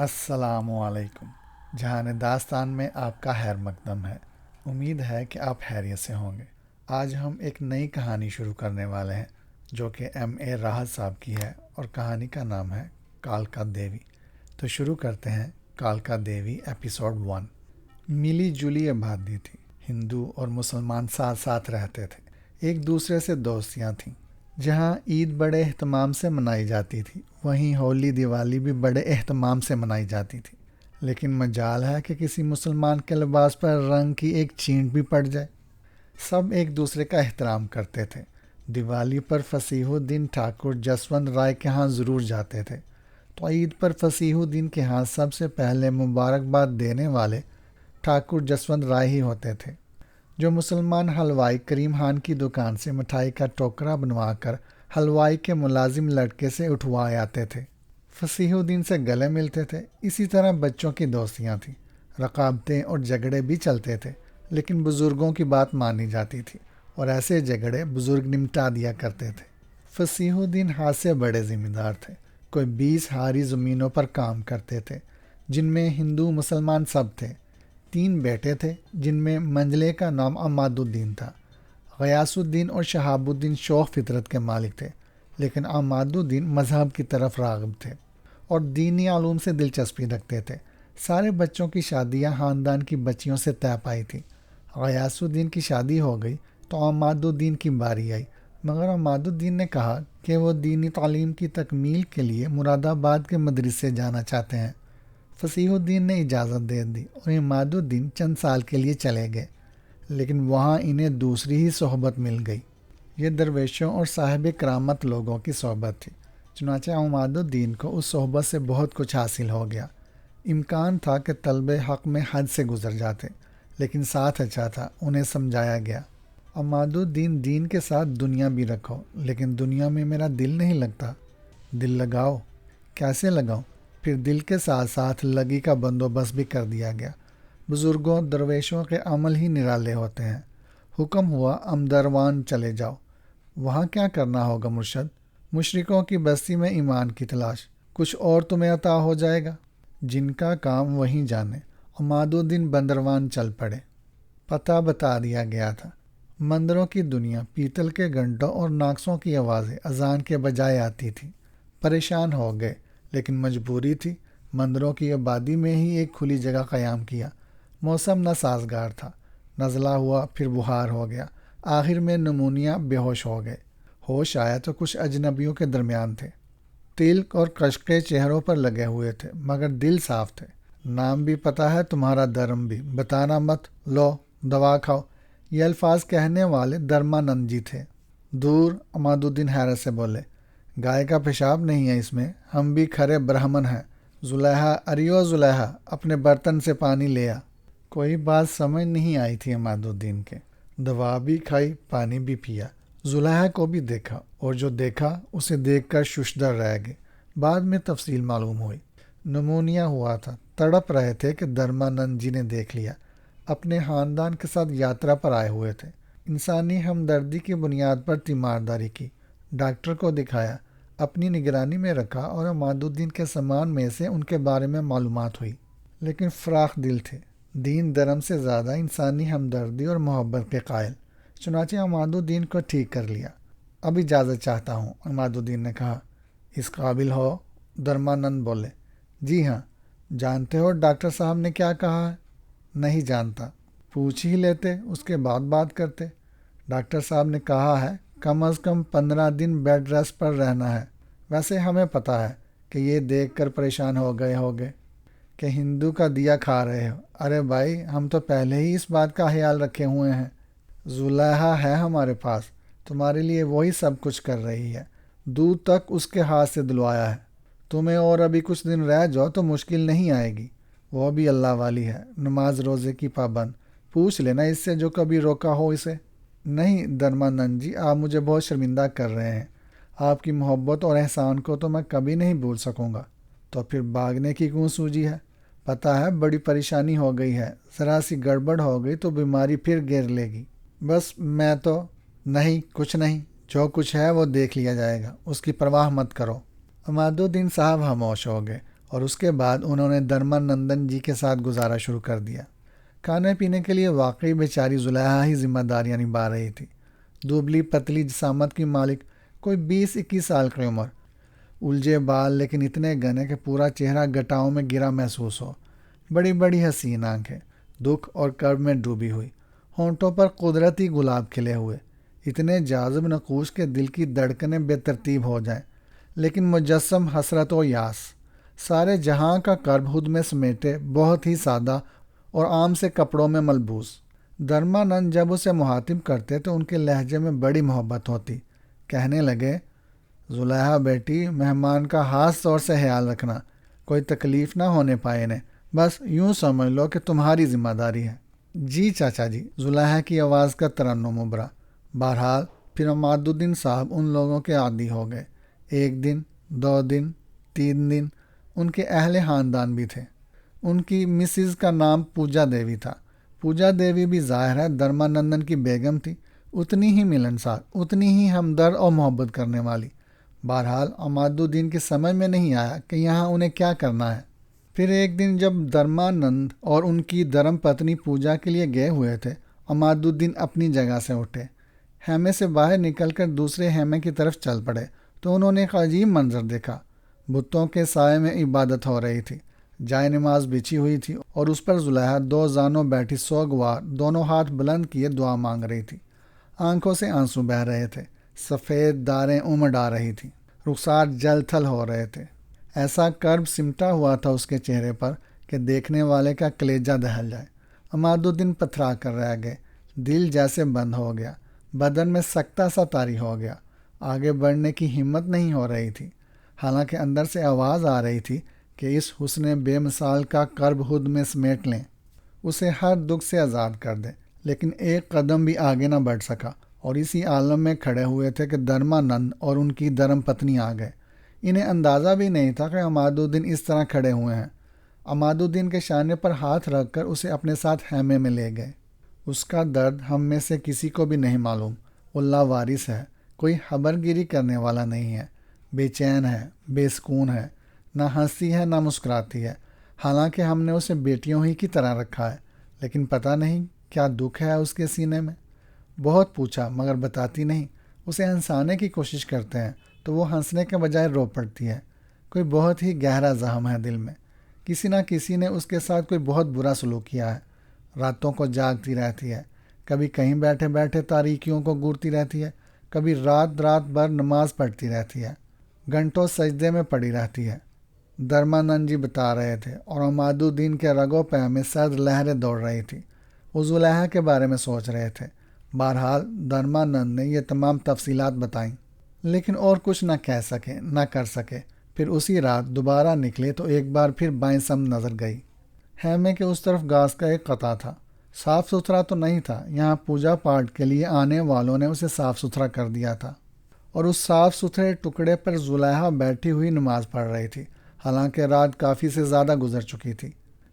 السلام علیکم۔ جہان داستان میں آپ کا خیر مقدم ہے۔ امید ہے کہ آپ خیریت سے ہوں گے۔ آج ہم ایک نئی کہانی شروع کرنے والے ہیں جو کہ ایم راحت صاحب کی ہے، اور کہانی کا نام ہے کالکا دیوی۔ تو شروع کرتے ہیں کالکا دیوی ایپیسوڈ 1۔ ملی جلی آبادی تھی۔ ہندو اور مسلمان ساتھ ساتھ رہتے تھے، ایک دوسرے سے دوستیاں تھیں۔ جہاں عید بڑے اہتمام سے منائی جاتی تھی، وہیں ہولی دیوالی بھی بڑے اہتمام سے منائی جاتی تھی۔ لیکن مجال ہے کہ کسی مسلمان کے لباس پر رنگ کی ایک چینٹ بھی پڑ جائے۔ سب ایک دوسرے کا احترام کرتے تھے۔ دیوالی پر فصیح الدین ٹھاکر جسونت رائے کے ہاں ضرور جاتے تھے، تو عید پر فصیح الدین کے ہاں سب سے پہلے مبارکباد دینے والے ٹھاکر جسونت رائے ہی ہوتے تھے، جو مسلمان حلوائی کریم خان کی دکان سے مٹھائی کا ٹوکرا بنوا کر حلوائی کے ملازم لڑکے سے اٹھوائے آتے تھے۔ فصیح الدین سے گلے ملتے تھے۔ اسی طرح بچوں کی دوستیاں تھیں، رقابتیں اور جھگڑے بھی چلتے تھے، لیکن بزرگوں کی بات مانی جاتی تھی اور ایسے جھگڑے بزرگ نمٹا دیا کرتے تھے۔ فصیح الدین ہاتھ سے بڑے ذمہ دار تھے۔ کوئی 20 ہاری زمینوں پر کام کرتے تھے، جن میں ہندو مسلمان سب تھے۔ 3 بیٹے تھے، جن میں منجلے کا نام عماد الدین تھا۔ غیاث الدین اور شہاب الدین شوخ فطرت کے مالک تھے، لیکن عماد الدین مذہب کی طرف راغب تھے اور دینی علوم سے دلچسپی رکھتے تھے۔ سارے بچوں کی شادیاں خاندان کی بچیوں سے طے پائی تھی۔ غیاث الدین کی شادی ہو گئی تو عماد الدین کی باری آئی، مگر عماد الدین نے کہا کہ وہ دینی تعلیم کی تکمیل کے لیے مراد آباد کے مدرسے جانا چاہتے ہیں۔ فصیح الدین نے اجازت دے دی اور عماد الدین چند سال کے لیے چلے گئے، لیکن وہاں انہیں دوسری ہی صحبت مل گئی۔ یہ درویشوں اور صاحب کرامت لوگوں کی صحبت تھی، چنانچہ عماد الدین کو اس صحبت سے بہت کچھ حاصل ہو گیا۔ امکان تھا کہ طلب حق میں حد سے گزر جاتے، لیکن ساتھ اچھا تھا، انہیں سمجھایا گیا، عماد الدین دین کے ساتھ دنیا بھی رکھو، لیکن دنیا میں میرا دل نہیں لگتا۔ دل لگاؤ۔ کیسے لگاؤں؟ پھر دل کے ساتھ ساتھ لگی کا بندوبست بھی کر دیا گیا۔ بزرگوں درویشوں کے عمل ہی نرالے ہوتے ہیں۔ حکم ہوا امدروان چلے جاؤ۔ وہاں کیا کرنا ہوگا مرشد؟ مشرکوں کی بستی میں ایمان کی تلاش، کچھ اور تمہیں عطا ہو جائے گا۔ جن کا کام وہیں جانے۔ عماد الدین بندروان چل پڑے۔ پتہ بتا دیا گیا تھا۔ مندروں کی دنیا، پیتل کے گھنٹوں اور ناقصوں کی آوازیں اذان کے بجائے آتی تھی۔ پریشان ہو گئے، لیکن مجبوری تھی۔ مندروں کی آبادی میں ہی ایک کھلی جگہ قیام کیا۔ موسم ناسازگار تھا، نزلہ ہوا، پھر بخار ہو گیا، آخر میں نمونیا، بے ہوش ہو گئے۔ ہوش آیا تو کچھ اجنبیوں کے درمیان تھے۔ تلک اور کشکے چہروں پر لگے ہوئے تھے، مگر دل صاف تھے۔ نام بھی پتہ ہے تمہارا، دھرم بھی، بتانا مت، لو دوا کھاؤ۔ یہ الفاظ کہنے والے دھرمانند جی تھے۔ دور، عماد الدین حیرت سے بولے، گائے کا پیشاب نہیں ہے اس میں، ہم بھی کھرے برہمن ہیں۔ زلیخا، اریو زلیخا، اپنے برتن سے پانی لیا۔ کوئی بات سمجھ نہیں آئی تھی عماد الدین کے۔ دوا بھی کھائی، پانی بھی پیا، زلیخا کو بھی دیکھا، اور جو دیکھا اسے دیکھ کر ششدر رہ گئے۔ بعد میں تفصیل معلوم ہوئی۔ نمونیا ہوا تھا، تڑپ رہے تھے کہ دھرمانند جی نے دیکھ لیا۔ اپنے خاندان کے ساتھ یاترا پر آئے ہوئے تھے۔ انسانی ہمدردی کی بنیاد پر تیمارداری کی، ڈاکٹر کو دکھایا، اپنی نگرانی میں رکھا، اور عماد الدین کے سامان میں سے ان کے بارے میں معلومات ہوئی۔ لیکن فراخ دل تھے، دین دھرم سے زیادہ انسانی ہمدردی اور محبت کے قائل۔ چنانچہ عماد الدین کو ٹھیک کر لیا۔ اب اجازت چاہتا ہوں، عماد الدین نے کہا۔ اس قابل ہو؟ دھرمانند بولے۔ جی ہاں۔ جانتے ہو ڈاکٹر صاحب نے کیا کہا ہے؟ نہیں جانتا۔ پوچھ ہی لیتے، اس کے بعد بات کرتے۔ ڈاکٹر صاحب نے کہا ہے کم از کم 15 دن بیڈ ریسٹ پر رہنا ہے۔ ویسے ہمیں پتہ ہے کہ یہ دیکھ کر پریشان ہو گئے ہوگے کہ ہندو کا دیا کھا رہے ہو۔ ارے بھائی، ہم تو پہلے ہی اس بات کا خیال رکھے ہوئے ہیں۔ زلیخا ہے ہمارے پاس، تمہارے لیے وہی سب کچھ کر رہی ہے، دودھ تک اس کے ہاتھ سے دلوایا ہے۔ تمہیں اور ابھی کچھ دن رہ جاؤ تو مشکل نہیں آئے گی۔ وہ بھی اللہ والی ہے، نماز روزے کی پابند۔ پوچھ لینا اس سے جو کبھی روکا ہو اسے۔ نہیں دھرمانند جی، آپ مجھے بہت شرمندہ کر رہے ہیں۔ آپ کی محبت اور احسان کو تو میں کبھی نہیں بھول سکوں گا۔ تو پھر بھاگنے کی کیوں سوجی ہے؟ پتہ ہے بڑی پریشانی ہو گئی ہے، ذرا سی گڑبڑ ہو گئی تو بیماری پھر گھیر لے گی۔ بس میں تو نہیں، کچھ نہیں، جو کچھ ہے وہ دیکھ لیا جائے گا، اس کی پرواہ مت کرو۔ عماد الدین صاحب خاموش ہو گئے اور اس کے بعد انہوں نے دھرمانندن جی کے ساتھ گزارا شروع کر دیا۔ کھانے پینے کے لیے واقعی بیچاری زلیخا ہی ذمہ داریاں نبھا رہی تھی۔ دبلی پتلی جسامت کی مالک، کوئی 20-21 سال کی عمر، الجھے بال لیکن اتنے گھنے کہ پورا چہرہ گٹاؤں میں گرا محسوس ہو، بڑی بڑی حسین آنکھیں دکھ اور کرب میں ڈوبی ہوئی، ہونٹوں پر قدرتی گلاب کھلے ہوئے، اتنے جاذب نقوش کہ دل کی دھڑکنیں بے ترتیب ہو جائیں، لیکن مجسم حسرت و یاس، سارے جہاں کا کرب خود میں سمیٹے، بہت ہی سادہ اور عام سے کپڑوں میں ملبوس۔ دھرمانند جب اسے مخاطب کرتے تو ان کے لہجے میں بڑی محبت ہوتی۔ کہنے لگے، زلیخا بیٹی، مہمان کا خاص طور سے خیال رکھنا، کوئی تکلیف نہ ہونے پائے انہیں، بس یوں سمجھ لو کہ تمہاری ذمہ داری ہے۔ جی چاچا جی، زلیخا کی آواز کا ترنم ابھرا۔ بہرحال پھر عماد الدین صاحب ان لوگوں کے عادی ہو گئے۔ 1 دن، 2 دن، 3 دن، ان کے اہل خاندان بھی تھے۔ ان کی مسز کا نام پوجا دیوی تھا۔ پوجا دیوی بھی ظاہر ہے دھرمانندن کی بیگم تھی، اتنی ہی ملنسار، اتنی ہی ہمدرد اور محبت کرنے والی۔ بہرحال عماد الدین کی سمجھ میں نہیں آیا کہ یہاں انہیں کیا کرنا ہے۔ پھر ایک دن جب دھرمانند اور ان کی دھرم پتنی پوجا کے لیے گئے ہوئے تھے، عماد الدین اپنی جگہ سے اٹھے، خیمے سے باہر نکل کر دوسرے خیمے کی طرف چل پڑے تو انہوں نے ایک عجیب منظر دیکھا۔ بتوں کے سائے میں عبادت ہو رہی تھی، جائے نماز بچھی ہوئی تھی اور اس پر زلیخا 2 زانوں بیٹھی سوگوار، دونوں ہاتھ بلند کیے دعا مانگ رہی تھی۔ آنکھوں سے آنسو بہہ رہے تھے، سفید داریں امڈ آ رہی تھیں، رخسار جل تھل ہو رہے تھے۔ ایسا کرب سمٹا ہوا تھا اس کے چہرے پر کہ دیکھنے والے کا کلیجہ دہل جائے۔ عماد الدین پتھرا کر رہ گئے، دل جیسے بند ہو گیا، بدن میں سکتہ سا طاری ہو گیا، آگے بڑھنے کی ہمت نہیں ہو رہی تھی، حالانکہ اندر سے آواز آ رہی تھی کہ اس حسن بے مثال کا کرب خود میں سمیٹ لیں، اسے ہر دکھ سے آزاد کر دیں، لیکن ایک قدم بھی آگے نہ بڑھ سکا، اور اسی عالم میں کھڑے ہوئے تھے کہ دھرمانند اور ان کی دھرم پتنی آ گئے۔ انہیں اندازہ بھی نہیں تھا کہ عماد الدین اس طرح کھڑے ہوئے ہیں۔ عماد الدین کے شانے پر ہاتھ رکھ کر اسے اپنے ساتھ خیمے میں لے گئے۔ اس کا درد ہم میں سے کسی کو بھی نہیں معلوم، وہ لاوارث ہے، کوئی خبر گیری کرنے والا نہیں ہے، بے چین ہے، بے سکون ہے، نہ ہنستی ہے نہ مسکراتی ہے، حالانکہ ہم نے اسے بیٹیوں ہی کی طرح رکھا ہے، لیکن پتہ نہیں کیا دکھ ہے اس کے سینے میں۔ بہت پوچھا مگر بتاتی نہیں، اسے ہنسانے کی کوشش کرتے ہیں تو وہ ہنسنے کے بجائے رو پڑتی ہے۔ کوئی بہت ہی گہرا زخم ہے دل میں، کسی نہ کسی نے اس کے ساتھ کوئی بہت برا سلوک کیا ہے۔ راتوں کو جاگتی رہتی ہے، کبھی کہیں بیٹھے بیٹھے تاریکیوں کو گورتی رہتی ہے، کبھی رات بھر نماز پڑھتی رہتی ہے، گھنٹوں سجدے میں پڑی رہتی ہے۔ دھرمانند جی بتا رہے تھے اور عماد الدین کے رگوں پہ میں سرد لہریں دوڑ رہی تھی، وہ زلیخا کے بارے میں سوچ رہے تھے۔ بہرحال دھرمانند نے یہ تمام تفصیلات بتائیں، لیکن اور کچھ نہ کہہ سکے نہ کر سکے۔ پھر اسی رات دوبارہ نکلے تو ایک بار پھر بائیں سمت نظر گئی۔ خیمے کے اس طرف گھاس کا ایک قطع تھا، صاف ستھرا تو نہیں تھا، یہاں پوجا پاٹ کے لیے آنے والوں نے اسے صاف ستھرا کر دیا تھا، اور اس صاف ستھرے ٹکڑے پر زلیخا بیٹھی ہوئی نماز پڑھ رہی تھی، حالانکہ رات کافی سے زیادہ گزر چکی تھی۔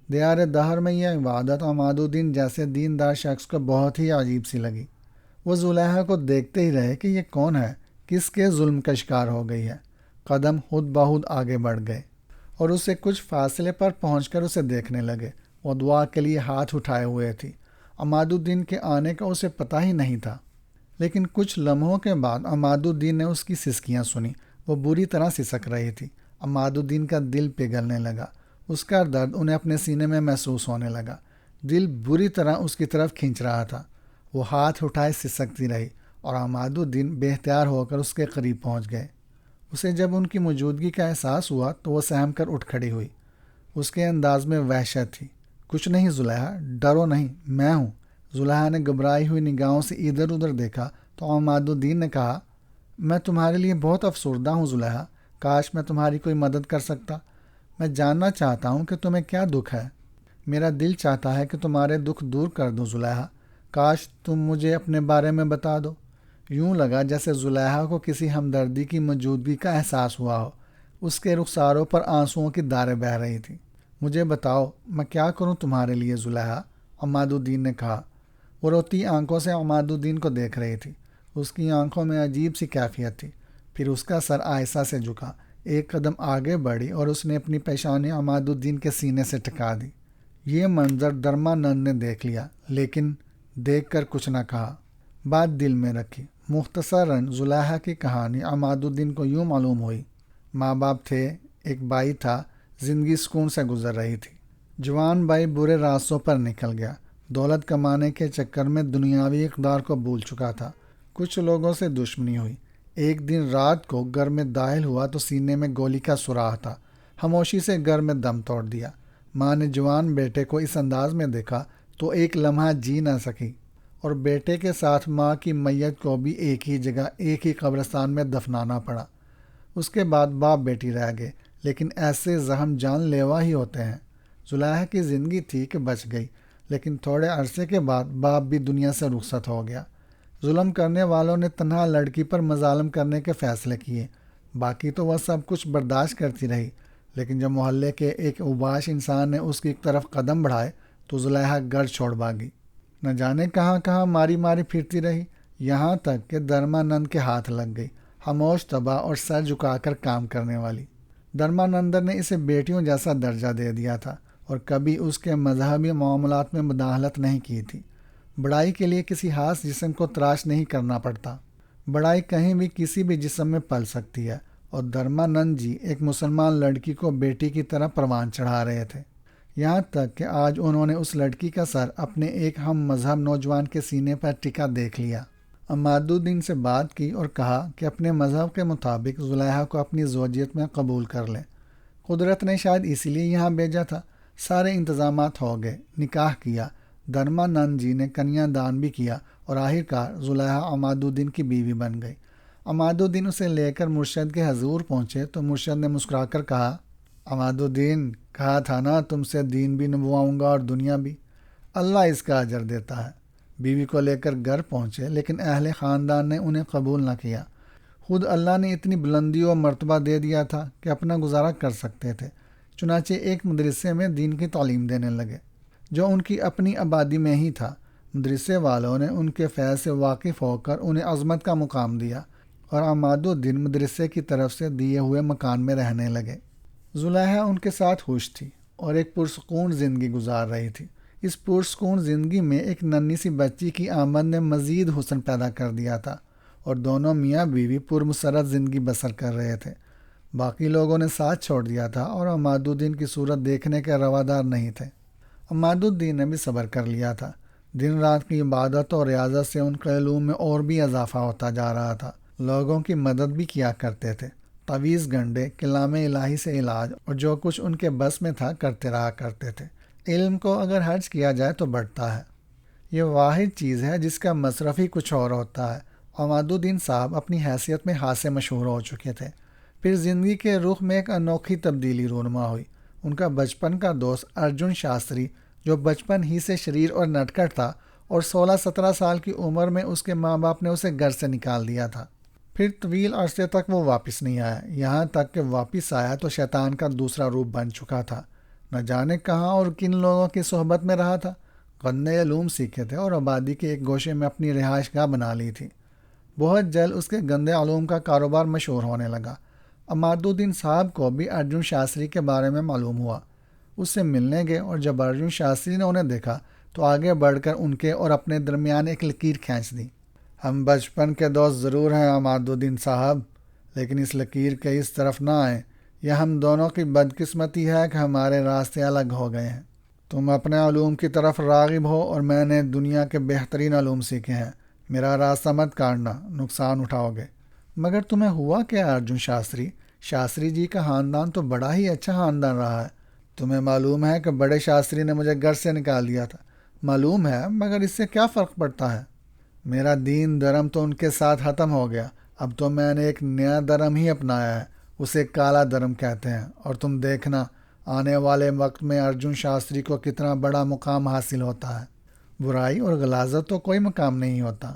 دیار دہر میں یہ عبادت عماد الدین جیسے دیندار شخص کو بہت ہی عجیب سی لگی۔ وہ زلیخا کو دیکھتے ہی رہے کہ یہ کون ہے، کس کے ظلم کا شکار ہو گئی ہے۔ قدم خود بخود آگے بڑھ گئے اور اسے کچھ فاصلے پر پہنچ کر اسے دیکھنے لگے۔ وہ دعا کے لیے ہاتھ اٹھائے ہوئے تھی۔ عماد الدین کے آنے کا اسے پتہ ہی نہیں تھا، لیکن کچھ لمحوں کے بعد عماد الدین نے اس کی سسکیاں سنی۔ وہ بری طرح سسک رہی تھی۔ عماد الدین کا دل پگھلنے لگا، اس کا درد انہیں اپنے سینے میں محسوس ہونے لگا، دل بری طرح اس کی طرف کھینچ رہا تھا۔ وہ ہاتھ اٹھائے سسکتی رہی اور عماد الدین بے اختیار ہو کر اس کے قریب پہنچ گئے۔ اسے جب ان کی موجودگی کا احساس ہوا تو وہ سہم کر اٹھ کھڑی ہوئی۔ اس کے انداز میں وحشت تھی۔ کچھ نہیں زلیخا، ڈرو نہیں، میں ہوں۔ زلیخا نے گھبرائی ہوئی نگاہوں سے ادھر ادھر دیکھا تو عماد الدین نے کہا، میں تمہارے لیے بہت افسردہ ہوں زلیخا، کاش میں تمہاری کوئی مدد کر سکتا۔ میں جاننا چاہتا ہوں کہ تمہیں کیا دکھ ہے۔ میرا دل چاہتا ہے کہ تمہارے دکھ دور کر دوں زلیخا، کاش تم مجھے اپنے بارے میں بتا دو۔ یوں لگا جیسے زلیخا کو کسی ہمدردی کی موجودگی کا احساس ہوا ہو۔ اس کے رخساروں پر آنسوؤں کی دھاریں بہہ رہی تھیں۔ مجھے بتاؤ میں کیا کروں تمہارے لیے زلیخا، عماد الدین نے کہا۔ وہ روتی آنکھوں سے عماد الدین کو دیکھ رہی تھی۔ اس کی آنکھوں میں عجیب سی کیفیت تھی۔ پھر اس کا سر آہستہ سے جھکا، ایک قدم آگے بڑھی اور اس نے اپنی پیشانی عماد الدین کے سینے سے ٹکا دی۔ یہ منظر دھرمانند نے دیکھ لیا، لیکن دیکھ کر کچھ نہ کہا، بات دل میں رکھی۔ مختصراً زلیخا کی کہانی عماد الدین کو یوں معلوم ہوئی۔ ماں باپ تھے، ایک بھائی تھا، زندگی سکون سے گزر رہی تھی۔ جوان بھائی برے راستوں پر نکل گیا، دولت کمانے کے چکر میں دنیاوی اقدار کو بھول چکا تھا۔ کچھ لوگوں سے دشمنی ہوئی۔ ایک دن رات کو گھر میں داخل ہوا تو سینے میں گولی کا سوراخ تھا۔ خاموشی سے گھر میں دم توڑ دیا۔ ماں نے جوان بیٹے کو اس انداز میں دیکھا تو ایک لمحہ جی نہ سکی، اور بیٹے کے ساتھ ماں کی میت کو بھی ایک ہی جگہ ایک ہی قبرستان میں دفنانا پڑا۔ اس کے بعد باپ بیٹی رہ گئے، لیکن ایسے زخم جان لیوا ہی ہوتے ہیں۔ زلیخا کی زندگی تھی کہ بچ گئی، لیکن تھوڑے عرصے کے بعد باپ بھی دنیا سے رخصت ہو گیا۔ ظلم کرنے والوں نے تنہا لڑکی پر مظالم کرنے کے فیصلے کیے، باقی تو وہ سب کچھ برداشت کرتی رہی، لیکن جب محلے کے ایک اوباش انسان نے اس کی طرف قدم بڑھائے تو زلیخا گھر چھوڑ بھاگی۔ نہ جانے کہاں کہاں ماری ماری پھرتی رہی، یہاں تک کہ دھرمانند کے ہاتھ لگ گئی، خاموش، تباہ اور سر جھکا کر کام کرنے والی۔ دھرمانند نے اسے بیٹیوں جیسا درجہ دے دیا تھا اور کبھی اس کے مذہبی معاملات میں مداخلت نہیں کی تھی۔ بڑائی کے لیے کسی خاص جسم کو تراش نہیں کرنا پڑتا، بڑائی کہیں بھی کسی بھی جسم میں پل سکتی ہے، اور دھرمانند جی ایک مسلمان لڑکی کو بیٹی کی طرح پروان چڑھا رہے تھے، یہاں تک کہ آج انہوں نے اس لڑکی کا سر اپنے ایک ہم مذہب نوجوان کے سینے پر ٹکا دیکھ لیا۔ عماد الدین سے بات کی اور کہا کہ اپنے مذہب کے مطابق زلیخا کو اپنی زوجیت میں قبول کر لیں۔ قدرت نے شاید اسی لیے یہاں بھیجا تھا۔ سارے انتظامات ہو گئے، نکاح کیا، دھرمانند جی نے کنیا دان بھی کیا، اور آخرکار زلیخا عماد الدین کی بیوی بن گئی۔ عماد الدین اسے لے کر مرشد کے حضور پہنچے تو مرشد نے مسکرا کر کہا، عماد الدین، کہا تھا نا تم سے دین بھی نبھواؤں گا اور دنیا بھی، اللہ اس کا اجر دیتا ہے۔ بیوی کو لے کر گھر پہنچے، لیکن اہل خاندان نے انہیں قبول نہ کیا۔ خود اللہ نے اتنی بلندی و مرتبہ دے دیا تھا کہ اپنا گزارا کر سکتے تھے، چنانچہ ایک مدرسے میں دین کی تعلیم دینے لگے، جو ان کی اپنی آبادی میں ہی تھا۔ مدرسے والوں نے ان کے فیض سے واقف ہو کر انہیں عظمت کا مقام دیا، اور عماد الدین مدرسے کی طرف سے دیے ہوئے مکان میں رہنے لگے۔ زلیخا ان کے ساتھ خوش تھی اور ایک پرسکون زندگی گزار رہی تھی۔ اس پرسکون زندگی میں ایک ننھی سی بچی کی آمد نے مزید حسن پیدا کر دیا تھا، اور دونوں میاں بیوی پرمسرت زندگی بسر کر رہے تھے۔ باقی لوگوں نے ساتھ چھوڑ دیا تھا اور عماد الدین کی صورت دیکھنے کے روادار نہیں تھے۔ عماد الدین نے بھی صبر کر لیا تھا۔ دن رات کی عبادت اور ریاضت سے ان کے علوم میں اور بھی اضافہ ہوتا جا رہا تھا۔ لوگوں کی مدد بھی کیا کرتے تھے، تعویذ گنڈے، کلام الہی سے علاج، اور جو کچھ ان کے بس میں تھا کرتے رہا کرتے تھے۔ علم کو اگر خرچ کیا جائے تو بڑھتا ہے، یہ واحد چیز ہے جس کا مصرف ہی کچھ اور ہوتا ہے۔ عماد الدین صاحب اپنی حیثیت میں خاصے مشہور ہو چکے تھے۔ پھر زندگی کے رخ میں ایک انوکھی تبدیلی رونما ہوئی۔ ان کا بچپن کا دوست ارجن شاستری، جو بچپن ہی سے شریر اور نٹکھٹ تھا، اور 16-17 سال کی عمر میں اس کے ماں باپ نے اسے گھر سے نکال دیا تھا۔ پھر طویل عرصے تک وہ واپس نہیں آیا، یہاں تک کہ واپس آیا تو شیطان کا دوسرا روپ بن چکا تھا۔ نہ جانے کہاں اور کن لوگوں کی صحبت میں رہا تھا۔ گندے علوم سیکھے تھے اور آبادی کے ایک گوشے میں اپنی رہائش گاہ بنا لی تھی۔ بہت جلد اس کے گندے علوم کا کاروبار مشہور ہونے لگا۔ عماد الدین صاحب کو بھی ارجن شاستری کے بارے میں معلوم ہوا۔ اس سے ملنے گئے، اور جب ارجن شاستری نے انہیں دیکھا تو آگے بڑھ کر ان کے اور اپنے درمیان ایک لکیر کھینچ دی۔ ہم بچپن کے دوست ضرور ہیں عماد الدین صاحب، لیکن اس لکیر کے اس طرف نہ آئیں۔ یہ ہم دونوں کی بدقسمتی ہے کہ ہمارے راستے الگ ہو گئے ہیں۔ تم اپنے علوم کی طرف راغب ہو اور میں نے دنیا کے بہترین علوم سیکھے ہیں۔ میرا راستہ مت کاٹنا، نقصان اٹھاؤ گے۔ مگر تمہیں ہوا کیا ارجن شاستری؟ شاستری جی کا خاندان تو بڑا ہی اچھا خاندان رہا ہے۔ تمہیں معلوم ہے کہ بڑے شاستری نے مجھے گھر سے نکال دیا تھا۔ معلوم ہے، مگر اس سے کیا فرق پڑتا ہے؟ میرا دین دھرم تو ان کے ساتھ ختم ہو گیا، اب تو میں نے ایک نیا دھرم ہی اپنایا ہے، اسے کالا دھرم کہتے ہیں، اور تم دیکھنا آنے والے وقت میں ارجن شاستری کو کتنا بڑا مقام حاصل ہوتا ہے۔ برائی اور غلاظت تو کوئی مقام نہیں ہوتا۔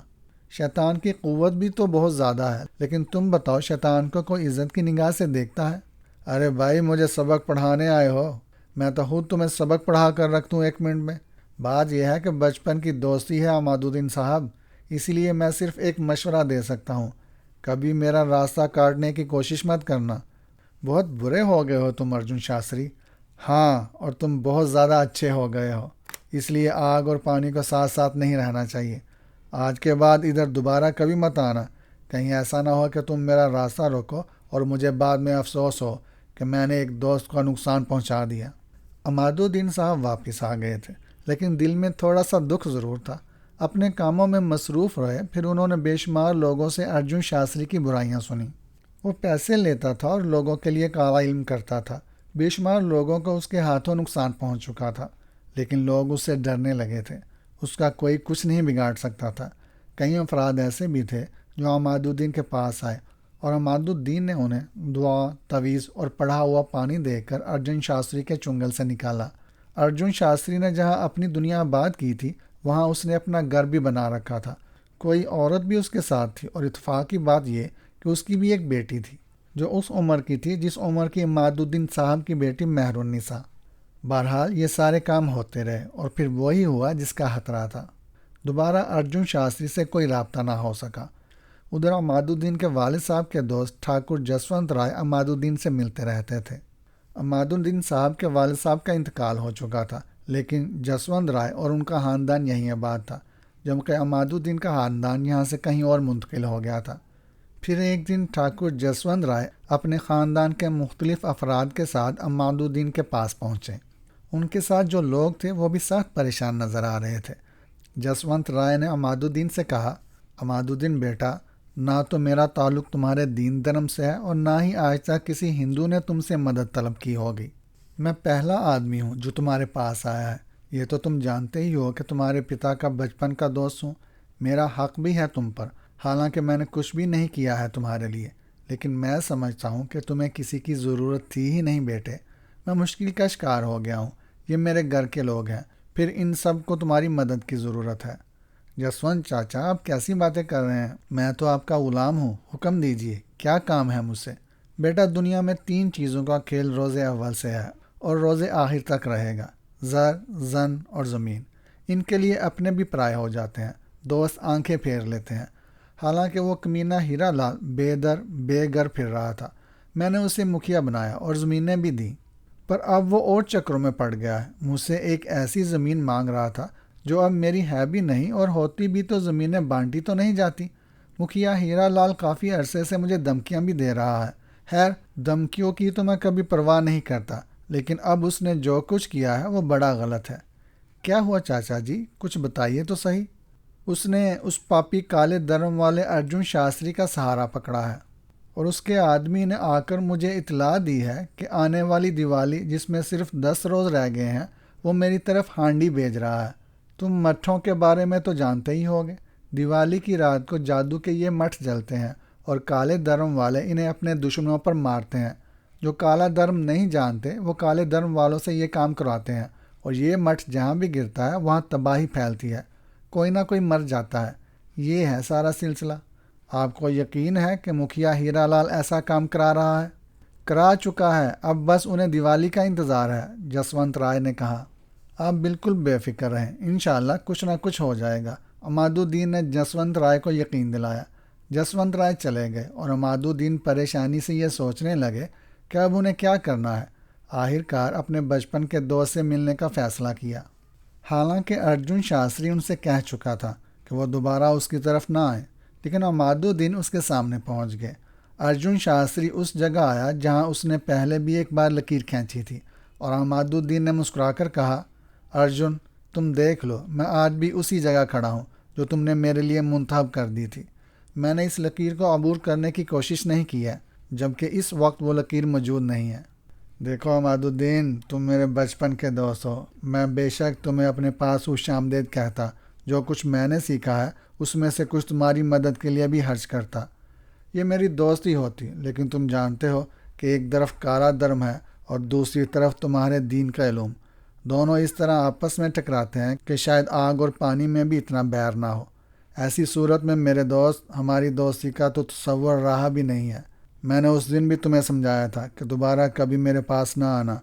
شیطان کی قوت بھی تو بہت زیادہ ہے، لیکن تم بتاؤ شیطان کو کوئی عزت کی نگاہ سے دیکھتا ہے؟ ارے بھائی، مجھے سبق پڑھانے آئے ہو؟ میں تو خود تمہیں سبق پڑھا کر رکھ دوں 1 منٹ میں۔ بات یہ ہے کہ بچپن کی دوستی ہے عماد الدین صاحب، اسی لیے میں صرف ایک مشورہ دے سکتا ہوں، کبھی میرا راستہ کاٹنے کی کوشش مت کرنا۔ بہت برے ہو گئے ہو تم ارجن شاستری۔ ہاں، اور تم بہت زیادہ اچھے ہو گئے ہو، اس لیے آگ اور پانی کو ساتھ ساتھ نہیں رہنا چاہیے۔ آج کے بعد ادھر دوبارہ کبھی مت آنا، کہیں ایسا نہ ہو کہ تم میرا راستہ روکو اور مجھے بعد میں افسوس ہو کہ میں نے ایک دوست کو نقصان پہنچا دیا۔ عماد الدین صاحب واپس آ گئے تھے، لیکن دل میں تھوڑا سا دکھ ضرور تھا۔ اپنے کاموں میں مصروف رہے، پھر انہوں نے بے شمار لوگوں سے ارجن شاستری کی برائیاں سنیں۔ وہ پیسے لیتا تھا اور لوگوں کے لیے کالا علم کرتا تھا۔ بے شمار لوگوں کو اس کے ہاتھوں نقصان پہنچ چکا تھا، لیکن لوگ اس سے ڈرنے لگے تھے۔ اس کا کوئی کچھ نہیں بگاڑ سکتا تھا۔ کئی افراد ایسے بھی تھے جو عماد الدین کے پاس آئے، اور عماد الدین نے انہیں دعا، تویز اور پڑھا ہوا پانی دے کر ارجن شاستری کے چنگل سے نکالا۔ ارجن شاستری نے جہاں اپنی دنیا آباد کی تھی، وہاں اس نے اپنا گھر بھی بنا رکھا تھا۔ کوئی عورت بھی اس کے ساتھ تھی، اور اتفاق کی بات یہ کہ اس کی بھی ایک بیٹی تھی، جو اس عمر کی تھی جس عمر کی عماد الدین صاحب کی بیٹی مہر النساء۔ بہرحال یہ سارے کام ہوتے رہے، اور پھر وہی ہوا جس کا خطرہ تھا۔ دوبارہ ارجن شاستری سے کوئی رابطہ نہ ہو سکا۔ ادھر عماد الدین کے والد صاحب کے دوست ٹھاکر جسونت رائے عماد الدین سے ملتے رہتے تھے۔ عماد الدین صاحب کے والد صاحب کا انتقال ہو چکا تھا، لیکن جسونت رائے اور ان کا خاندان یہیں آباد تھا، جبکہ عماد الدین کا خاندان یہاں سے کہیں اور منتقل ہو گیا تھا۔ پھر ایک دن ٹھاکر جسونت رائے اپنے خاندان کے مختلف افراد کے ساتھ عماد الدین کے پاس پہنچے۔ ان کے ساتھ جو لوگ تھے وہ بھی سخت پریشان نظر آ رہے تھے۔ جسونت رائے نے عماد الدین سے کہا، عماد الدین بیٹا، نہ تو میرا تعلق تمہارے دین دھرم سے ہے، اور نہ ہی آج تک کسی ہندو نے تم سے مدد طلب کی ہوگی۔ میں پہلا آدمی ہوں جو تمہارے پاس آیا ہے۔ یہ تو تم جانتے ہی ہو کہ تمہارے پتا کا بچپن کا دوست ہوں۔ میرا حق بھی ہے تم پر، حالانکہ میں نے کچھ بھی نہیں کیا ہے تمہارے لیے، لیکن میں سمجھتا ہوں کہ تمہیں کسی کی ضرورت تھی ہی نہیں بیٹے۔ میں مشکل کا شکار ہو گیا ہوں، یہ میرے گھر کے لوگ ہیں، پھر ان سب کو تمہاری مدد کی ضرورت ہے۔ جسونت چاچا، آپ کیسی باتیں کر رہے ہیں؟ میں تو آپ کا غلام ہوں، حکم دیجئے، کیا کام ہے مجھ سے؟ بیٹا، دنیا میں 3 چیزوں کا کھیل روز اول سے ہے اور روز آخر تک رہے گا: زر، زن اور زمین۔ ان کے لیے اپنے بھی پرائے ہو جاتے ہیں، دوست آنکھیں پھیر لیتے ہیں۔ حالانکہ وہ کمینہ ہیرا لال بے در بے گھر پھر رہا تھا، میں نے اسے مکھیا بنایا اور زمینیں بھی دیں، پر اب وہ اور چکروں میں پڑ گیا ہے۔ مجھ سے ایک ایسی زمین مانگ رہا تھا جو اب میری ہے بھی نہیں، اور ہوتی بھی تو زمینیں بانٹی تو نہیں جاتی۔ مکھیا ہیرا لال کافی عرصے سے مجھے دھمکیاں بھی دے رہا ہے۔ خیر، دھمکیوں کی تو میں کبھی پرواہ نہیں کرتا، لیکن اب اس نے جو کچھ کیا ہے وہ بڑا غلط ہے۔ کیا ہوا چاچا جی؟ کچھ بتائیے تو صحیح۔ اس نے اس پاپی کالے دھرم والے ارجن شاستری کا سہارا پکڑا ہے، اور اس کے آدمی نے آ کر مجھے اطلاع دی ہے کہ آنے والی دیوالی، جس میں صرف 10 روز رہ گئے ہیں، وہ میری طرف ہانڈی بھیج رہا ہے۔ تم مٹھوں کے بارے میں تو جانتے ہی ہوگے۔ دیوالی کی رات کو جادو کے یہ مٹھ جلتے ہیں، اور کالے دھرم والے انہیں اپنے دشمنوں پر مارتے ہیں۔ جو کالا دھرم نہیں جانتے وہ کالے دھرم والوں سے یہ کام کرواتے ہیں، اور یہ مٹھ جہاں بھی گرتا ہے وہاں تباہی پھیلتی ہے، کوئی نہ کوئی مر جاتا ہے۔ یہ ہے سارا سلسلہ۔ آپ کو یقین ہے کہ مکھیا ہیرا لال ایسا کام کرا رہا ہے؟ کرا چکا ہے، اب بس انہیں دیوالی کا انتظار ہے، جسونت رائے نے کہا۔ آپ بالکل بے فکر رہیں، انشاءاللہ کچھ نہ کچھ ہو جائے گا، عماد الدین نے جسونت رائے کو یقین دلایا۔ جسونت رائے چلے گئے، اور عماد الدین پریشانی سے یہ سوچنے لگے کہ اب انہیں کیا کرنا ہے۔ آخر کار اپنے بچپن کے دوست سے ملنے کا فیصلہ کیا۔ حالانکہ ارجن شاستری ان سے کہہ چکا تھا کہ وہ دوبارہ اس کی طرف نہ آئیں، لیکن عماد الدین اس کے سامنے پہنچ گئے۔ ارجن شاستری اس جگہ آیا جہاں اس نے پہلے بھی ایک بار لکیر کھینچی تھی، اور عماد الدین نے مسکرا کر کہا، ارجن، تم دیکھ لو، میں آج بھی اسی جگہ کھڑا ہوں جو تم نے میرے لیے منتخب کر دی تھی۔ میں نے اس لکیر کو عبور کرنے کی کوشش نہیں کی ہے، جبکہ اس وقت وہ لکیر موجود نہیں ہے۔ دیکھو عماد الدین، تم میرے بچپن کے دوست ہو، میں بے شک تمہیں اپنے پاس خوش آمدید کہتا، جو کچھ میں نے سیکھا ہے اس میں سے کچھ تمہاری مدد کے لیے بھی خرچ کرتا۔ یہ میری دوستی ہوتی، لیکن تم جانتے ہو کہ ایک طرف کالا دھرم ہے اور دوسری طرف تمہارے دین کا علوم، دونوں اس طرح آپس میں ٹکراتے ہیں کہ شاید آگ اور پانی میں بھی اتنا بیر نہ ہو۔ ایسی صورت میں میرے دوست، ہماری دوستی کا تو تصور رہا بھی نہیں ہے۔ میں نے اس دن بھی تمہیں سمجھایا تھا کہ دوبارہ کبھی میرے پاس نہ آنا۔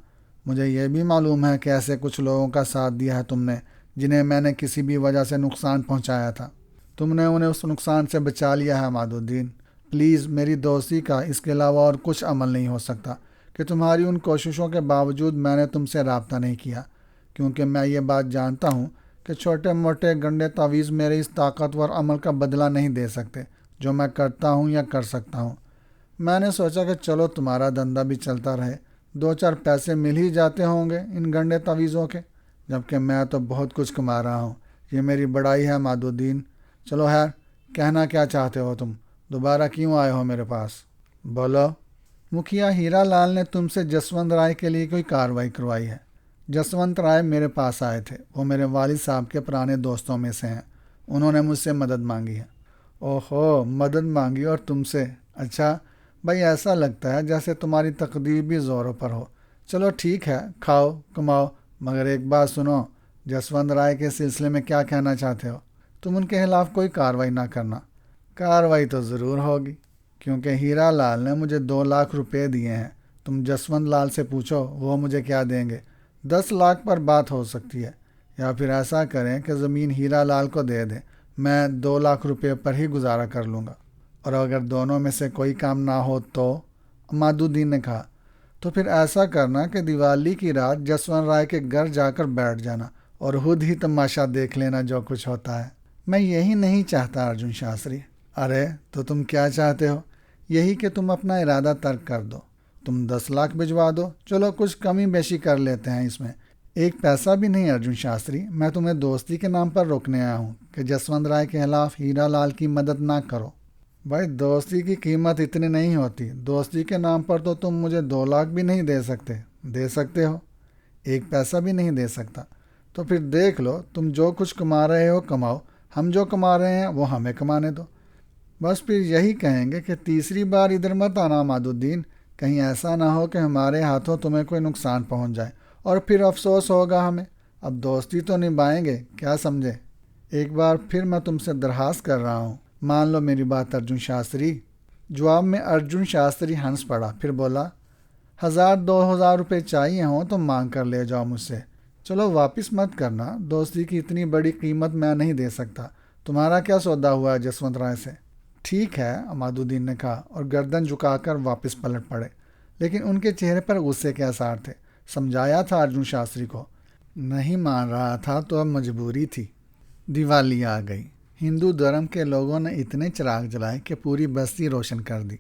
مجھے یہ بھی معلوم ہے کہ ایسے کچھ لوگوں کا ساتھ دیا ہے تم نے جنہیں میں نے کسی بھی وجہ سے نقصان پہنچایا تھا۔ تم نے انہیں اس نقصان سے بچا لیا ہے عماد الدین۔ پلیز، میری دوستی کا اس کے علاوہ اور کچھ عمل نہیں ہو سکتا۔ کہ تمہاری ان کوششوں کے باوجود میں نے تم سے رابطہ نہیں کیا، کیونکہ میں یہ بات جانتا ہوں کہ چھوٹے موٹے گنڈے تعویذ میرے اس طاقتور عمل کا بدلہ نہیں دے سکتے جو میں کرتا ہوں یا کر سکتا ہوں۔ میں نے سوچا کہ چلو تمہارا دھندا بھی چلتا رہے، 2-4 پیسے مل ہی جاتے ہوں گے ان گنڈے تعویذوں کے، جبکہ میں تو بہت کچھ کما رہا ہوں۔ یہ میری بڑائی ہے عماد الدین۔ چلو خیر، کہنا کیا چاہتے ہو تم؟ دوبارہ کیوں آئے ہو میرے پاس؟ بولو۔ مکھیا ہیرا لال نے تم سے جسونت رائے کے لیے کوئی کارروائی کروائی ہے؟ جسونت رائے میرے پاس آئے تھے، وہ میرے والد صاحب کے پرانے دوستوں میں سے ہیں، انہوں نے مجھ سے مدد مانگی ہے۔ اوہو، مدد مانگی اور تم سے؟ اچھا بھائی، ایسا لگتا ہے جیسے تمہاری تقدیر بھی زوروں پر ہو۔ چلو ٹھیک ہے، کھاؤ کماؤ، مگر ایک بات سنو، جسونت رائے کے سلسلے میں کیا کہنا چاہتے ہو؟ تم ان کے خلاف کوئی کارروائی نہ کرنا۔ کارروائی تو ضرور ہوگی، کیونکہ ہیرا لال نے مجھے 2 لاکھ روپے دیے ہیں۔ تم جسونت لال سے پوچھو وہ مجھے کیا دیں گے۔ 10 لاکھ پر بات ہو سکتی ہے، یا پھر ایسا کریں کہ زمین ہیرا لال کو دے دیں، میں 2 لاکھ روپے پر ہی گزارا کر لوں گا۔ اور اگر دونوں میں سے کوئی کام نہ ہو تو؟ عماد الدین نے کہا، تو پھر ایسا کرنا کہ دیوالی کی رات جسونت رائے کے گھر جا کر بیٹھ جانا اور خود ہی تماشا دیکھ لینا جو کچھ ہوتا ہے۔ میں یہی نہیں چاہتا ارجن شاستری۔ ارے تو تم کیا چاہتے ہو؟ یہی کہ تم اپنا ارادہ ترک کر دو۔ تم 10 لاکھ بھجوا دو، چلو کچھ کمی بیشی کر لیتے ہیں اس میں۔ 1 پیسہ بھی نہیں ارجن شاستری، میں تمہیں دوستی کے نام پر روکنے آیا ہوں کہ جسونت رائے کے خلاف ہیرا لال کی مدد نہ کرو۔ بھائی، دوستی کی قیمت اتنی نہیں ہوتی۔ دوستی کے نام پر تو تم مجھے 2 لاکھ بھی نہیں دے سکتے۔ دے سکتے ہو؟ 1 پیسہ بھی نہیں دے سکتا۔ تو پھر دیکھ لو، تم جو کچھ کما رہے ہو کماؤ، ہم جو کما رہے ہیں وہ ہمیں کمانے دو۔ بس پھر یہی کہیں گے کہ تیسری بار ادھر مت آنا عماد الدین، کہیں ایسا نہ ہو کہ ہمارے ہاتھوں تمہیں کوئی نقصان پہنچ جائے اور پھر افسوس ہوگا ہمیں۔ اب دوستی تو نبھائیں گے، کیا سمجھے؟ ایک بار پھر میں تم سے درخواست کر رہا ہوں، مان لو میری بات ارجن شاستری۔ جواب میں ارجن شاستری ہنس پڑا، پھر بولا، 1000-2000 روپے چاہیے ہوں تو مانگ کر لے جاؤ مجھ سے۔ چلو واپس مت کرنا، دوستی کی اتنی بڑی قیمت میں نہیں دے سکتا۔ تمہارا کیا سودا ہوا ہے جسونت رائے سے؟ ٹھیک ہے، عماد الدین نے کہا اور گردن جھکا کر واپس پلٹ پڑے، لیکن ان کے چہرے پر غصے کے آثار تھے۔ سمجھایا تھا ارجن شاستری کو، نہیں مان رہا تھا تو اب مجبوری تھی۔ دیوالی آ گئی۔ ہندو دھرم کے لوگوں نے اتنے چراغ جلائے کہ پوری بستی روشن کر دی۔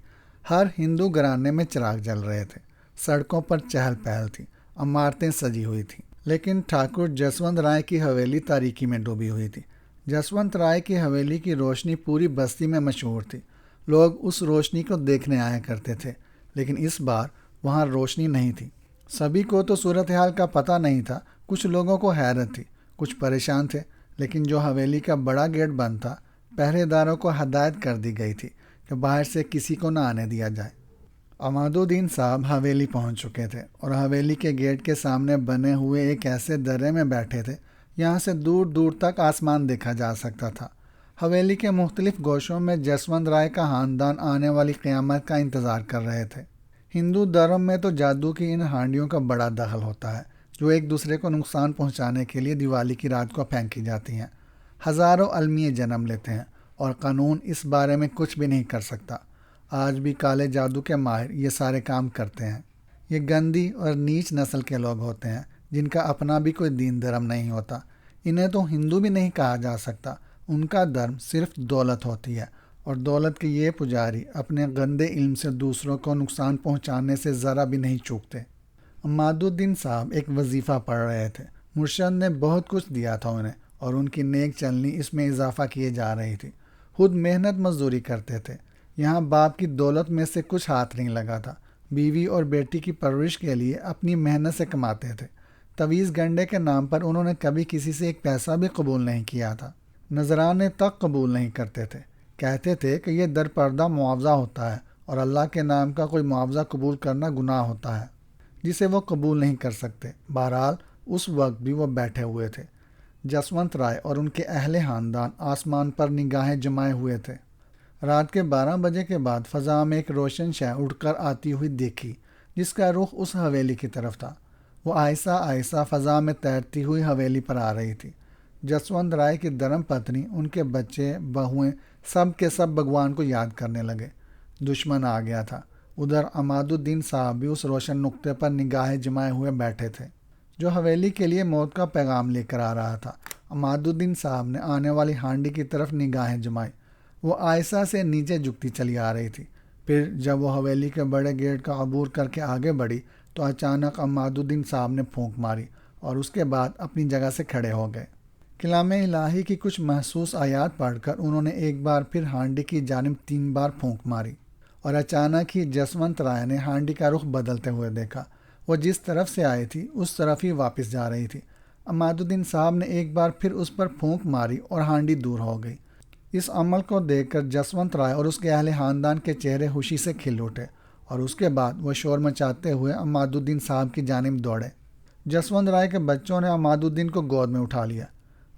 ہر ہندو گھرانے میں چراغ جل رہے تھے، سڑکوں پر چہل پہل تھی، عمارتیں سجی ہوئی تھیں، لیکن ٹھاکر جسونت رائے کی حویلی تاریکی میں ڈوبی ہوئی تھی۔ جسونت رائے کی حویلی کی روشنی پوری بستی میں مشہور تھی، لوگ اس روشنی کو دیکھنے آیا کرتے تھے، لیکن اس بار وہاں روشنی نہیں تھی۔ سبھی کو تو صورتحال کا پتہ نہیں تھا، کچھ لوگوں کو حیرت تھی، کچھ پریشان تھے، لیکن جو حویلی کا بڑا گیٹ بند تھا، پہرے داروں کو ہدایت کر دی گئی تھی کہ باہر سے کسی کو نہ آنے دیا جائے۔ عماد الدین صاحب حویلی پہنچ چکے تھے اور حویلی کے گیٹ کے سامنے بنے ہوئے ایک ایسے درے میں بیٹھے تھے یہاں سے دور دور تک آسمان دیکھا جا سکتا تھا۔ حویلی کے مختلف گوشوں میں جسونت رائے کا خاندان آنے والی قیامت کا انتظار کر رہے تھے۔ ہندو دھرم میں تو جادو کی ان ہانڈیوں کا بڑا دخل ہوتا ہے جو ایک دوسرے کو نقصان پہنچانے کے لیے دیوالی کی رات کو پھینکی جاتی ہیں۔ ہزاروں المیے جنم لیتے ہیں اور قانون اس بارے میں کچھ بھی نہیں کر سکتا۔ آج بھی کالے جادو کے ماہر یہ سارے کام کرتے ہیں۔ یہ گندی اور نیچ نسل کے لوگ ہوتے ہیں جن کا اپنا بھی کوئی دین دھرم نہیں ہوتا۔ انہیں تو ہندو بھی نہیں کہا جا سکتا، ان کا دھرم صرف دولت ہوتی ہے، اور دولت کے یہ پجاری اپنے گندے علم سے دوسروں کو نقصان پہنچانے سے ذرا بھی نہیں چوکتے۔ عماد الدین صاحب ایک وظیفہ پڑھ رہے تھے۔ مرشد نے بہت کچھ دیا تھا انہیں، اور ان کی نیک چلنی اس میں اضافہ کیے جا رہی تھی۔ خود محنت مزدوری کرتے تھے، یہاں باپ کی دولت میں سے کچھ ہاتھ نہیں لگا تھا۔ بیوی اور بیٹی کی پرورش کے لیے اپنی محنت سے کماتے تھے۔ تعویذ گنڈے کے نام پر انہوں نے کبھی کسی سے 1 پیسہ بھی قبول نہیں کیا تھا، نذرانے تک قبول نہیں کرتے تھے۔ کہتے تھے کہ یہ در پردہ معاوضہ ہوتا ہے اور اللہ کے نام کا کوئی معاوضہ قبول کرنا گناہ ہوتا ہے جسے وہ قبول نہیں کر سکتے۔ بہرحال اس وقت بھی وہ بیٹھے ہوئے تھے۔ جسونت رائے اور ان کے اہل خاندان آسمان پر نگاہیں جمائے ہوئے تھے۔ رات کے 12 بجے کے بعد فضا میں ایک روشن شے اڑ کر آتی ہوئی دیکھی جس کا رخ اس حویلی کی طرف تھا۔ وہ آہستہ آہستہ فضا میں تیرتی ہوئی حویلی پر آ رہی تھی۔ جسونت رائے کی دھرم پتنی، ان کے بچے، بہویں، سب کے سب بھگوان کو یاد کرنے لگے۔ دشمن آ گیا تھا، ادھر عماد الدین صاحب بھی اس روشن نقطے پر نگاہیں جمائے ہوئے بیٹھے تھے جو حویلی کے لیے موت کا پیغام لے کر آ رہا تھا۔ عماد الدین صاحب نے آنے والی ہانڈی کی طرف نگاہیں جمائی۔ وہ آہستہ سے نیچے جھکتی چلی آ رہی تھی۔ پھر جب وہ حویلی کے بڑے گیٹ کا عبور کر کے آگے بڑھی تو اچانک عماد الدین صاحب نے پھونک ماری اور اس کے بعد اپنی جگہ سے کھڑے ہو گئے۔ کلام الہی کی کچھ محسوس آیات پڑھ کر انہوں نے ایک بار پھر ہانڈی کی جانب 3 بار پھونک ماری اور اچانک ہی جسونت رائے نے ہانڈی کا رخ بدلتے ہوئے دیکھا۔ وہ جس طرف سے آئی تھی اس طرف ہی واپس جا رہی تھی۔ عماد الدین صاحب نے ایک بار پھر اس پر پھونک ماری اور ہانڈی دور ہو گئی۔ اس عمل کو دیکھ کر جسونت رائے اور اس کے اہل خاندان کے چہرے خوشی سے کھل اٹھے اور اس کے بعد وہ شور مچاتے ہوئے عماد الدین صاحب کی جانب دوڑے۔ جسونت رائے کے بچوں نے عماد الدین کو گود میں اٹھا لیا۔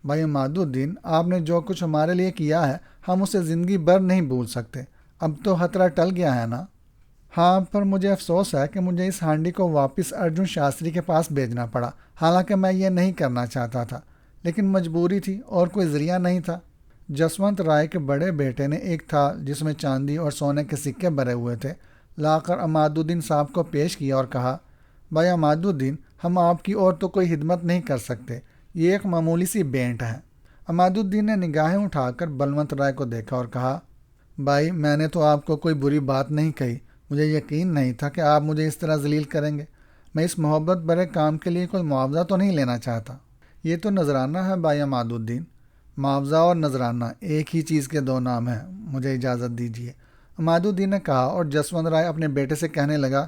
بھائی عماد الدین، آپ نے جو کچھ ہمارے لیے کیا ہے ہم اسے زندگی بھر نہیں بھول سکتے۔ اب تو خطرہ ٹل گیا ہے نا؟ ہاں، پر مجھے افسوس ہے کہ مجھے اس ہانڈی کو واپس ارجن شاستری کے پاس بھیجنا پڑا۔ حالانکہ میں یہ نہیں کرنا چاہتا تھا، لیکن مجبوری تھی اور کوئی ذریعہ نہیں تھا۔ جسونت رائے کے بڑے بیٹے نے ایک تھال جس میں چاندی اور سونے کے سکے بھرے ہوئے تھے لا کر عماد الدین صاحب کو پیش کیا اور کہا، بھائی عماد الدین، ہم آپ کی اور تو کوئی خدمت نہیں کر سکتے، یہ ایک معمولی سی بینٹ ہے۔ عماد الدین نے نگاہیں اٹھا کر بلونت رائے کو دیکھا اور کہا، بھائی میں نے تو آپ کو کوئی بری بات نہیں کہی، مجھے یقین نہیں تھا کہ آپ مجھے اس طرح ذلیل کریں گے۔ میں اس محبت بھرے کام کے لیے کوئی معاوضہ تو نہیں لینا چاہتا۔ یہ تو نذرانہ ہے بھائی عماد الدین۔ معاوضہ اور نذرانہ ایک ہی چیز کے 2 نام ہیں، مجھے اجازت دیجیے، عماد الدین نے کہا اور جسونت رائے اپنے بیٹے سے کہنے لگا،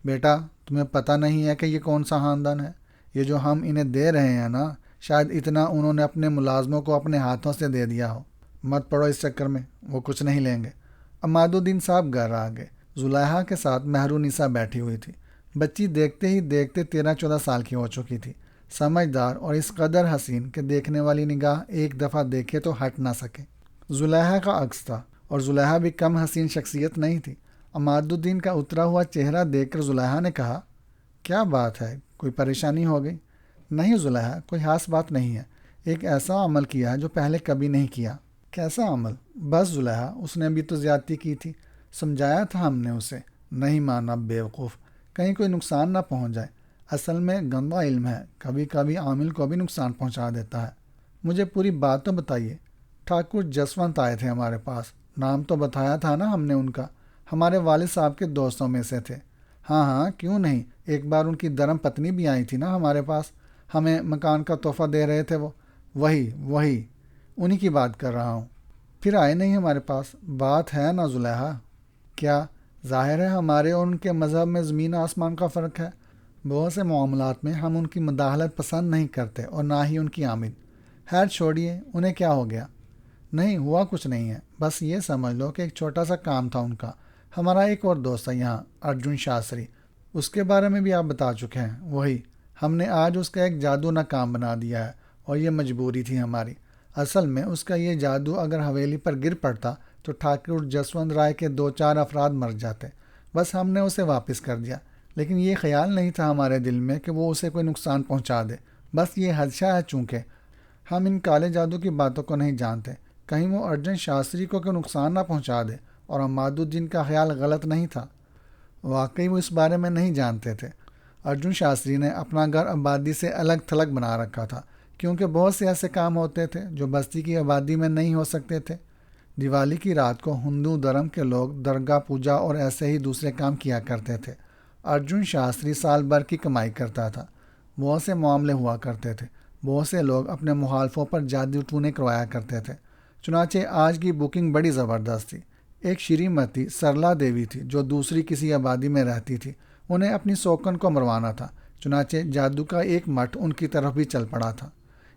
بیٹا تمہیں پتہ نہیں ہے کہ یہ کون سا خاندان ہے؟ یہ جو ہم انہیں دے رہے ہیں نا، شاید اتنا انہوں نے اپنے ملازموں کو اپنے ہاتھوں سے دے دیا ہو۔ مت پڑو اس چکر میں، وہ کچھ نہیں لیں گے۔ عماد الدین صاحب گھر آ گئے۔ زلیخا کے ساتھ مہرونیسا بیٹھی ہوئی تھی۔ بچی دیکھتے ہی دیکھتے 13-14 سال کی ہو چکی تھی، سمجھدار اور اس قدر حسین کہ دیکھنے والی نگاہ ایک دفعہ دیکھے تو ہٹ نہ سکے۔ زلیخا کا عکس تھا اور زلیخا بھی کم حسین شخصیت نہیں تھی۔ عماد الدین کا اترا ہوا چہرہ دیکھ کر زلیخا نے کہا، کیا بات ہے، کوئی پریشانی ہو گئی؟ نہیں زلیخا، کوئی خاص بات نہیں ہے، ایک ایسا عمل کیا ہے جو پہلے کبھی نہیں کیا۔ کیسا عمل؟ بس زلیخا، اس نے بھی تو زیادتی کی تھی، سمجھایا تھا ہم نے اسے، نہیں مانا بیوقوف، کہیں کوئی نقصان نہ پہنچ جائے۔ اصل میں گندا علم ہے، کبھی کبھی عامل کو بھی نقصان پہنچا دیتا ہے۔ مجھے پوری بات تو بتائیے۔ ٹھاکر جسونت آئے تھے ہمارے پاس، نام تو بتایا تھا نا ہم نے ان کا، ہمارے والد صاحب کے دوستوں میں سے تھے۔ ہاں ہاں، کیوں نہیں، ایک بار ان کی دھرم پتنی بھی آئی تھی نا ہمارے پاس، ہمیں مکان کا تحفہ دے رہے تھے وہ، وہی انہی کی بات کر رہا ہوں۔ پھر آئے نہیں ہمارے پاس، بات ہے نا زلیخا؟ کیا؟ ظاہر ہے ہمارے اور ان کے مذہب میں زمین آسمان کا فرق ہے۔ بہت سے معاملات میں ہم ان کی مداخلت پسند نہیں کرتے اور نہ ہی ان کی آمد۔ خیر چھوڑیے، انہیں کیا ہو گیا؟ نہیں ہوا کچھ نہیں ہے، بس یہ سمجھ لو کہ ایک چھوٹا سا کام تھا ان کا۔ ہمارا ایک اور دوست ہے یہاں، ارجن شاستری، اس کے بارے میں بھی آپ بتا چکے ہیں، وہی ہم نے آج اس کا ایک جادو ناکام بنا دیا ہے اور یہ مجبوری تھی ہماری۔ اصل میں اس کا یہ جادو اگر حویلی پر گر پڑتا تو ٹھاکر جسونت رائے کے 2-4 افراد مر جاتے۔ بس ہم نے اسے واپس کر دیا، لیکن یہ خیال نہیں تھا ہمارے دل میں کہ وہ اسے کوئی نقصان پہنچا دے۔ بس یہ خدشہ ہے چونکہ ہم ان کالے جادو کی باتوں کو نہیں جانتے، کہیں وہ ارجن شاستری کو کوئی نقصان نہ پہنچا دے، اور عماد الدین کا خیال غلط نہیں تھا، واقعی وہ اس بارے میں نہیں جانتے تھے۔ ارجن شاستری نے اپنا گھر آبادی سے الگ تھلگ بنا رکھا تھا، کیونکہ بہت سے ایسے کام ہوتے تھے جو بستی کی آبادی میں نہیں ہو سکتے تھے۔ دیوالی کی رات کو ہندو دھرم کے لوگ درگاہ پوجا اور ایسے ہی دوسرے کام کیا کرتے تھے۔ ارجن شاستری سال بھر کی کمائی کرتا تھا، بہت سے معاملے ہوا کرتے تھے، بہت سے لوگ اپنے مخالفوں پر جادو ٹونے کروایا کرتے تھے۔ چنانچہ آج کی بکنگ بڑی زبردست تھی۔ ایک شریمتی سرلا دیوی تھی جو دوسری کسی آبادی میں رہتی تھی، انہیں اپنی سوکن کو مروانا تھا، چنانچہ جادو کا ایک مٹھ ان کی طرف بھی چل پڑا تھا۔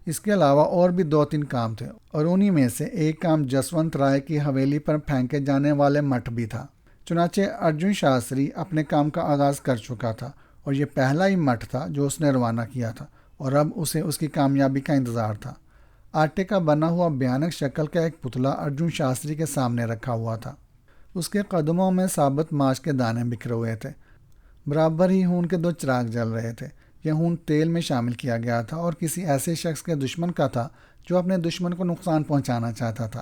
اس کے علاوہ اور بھی 2-3 کام تھے، اور انہی میں سے ایک کام جسونت رائے کی حویلی پر پھینکے جانے والے مٹھ بھی تھا۔ چنانچہ ارجن شاستری اپنے کام کا آغاز کر چکا تھا، اور یہ پہلا ہی مٹھ تھا جو اس نے روانہ کیا تھا، اور اب اسے اس کی کامیابی کا انتظار تھا۔ آٹے کا بنا ہوا بھیانک شکل کا ایک پتلا ارجن شاستری کے سامنے رکھا ہوا تھا۔ اس کے قدموں میں ثابت ماش کے دانے بکھرے ہوئے تھے، برابر ہی خون کے 2 چراغ جل رہے تھے۔ یہ خون تیل میں شامل کیا گیا تھا اور کسی ایسے شخص کے دشمن کا تھا جو اپنے دشمن کو نقصان پہنچانا چاہتا تھا۔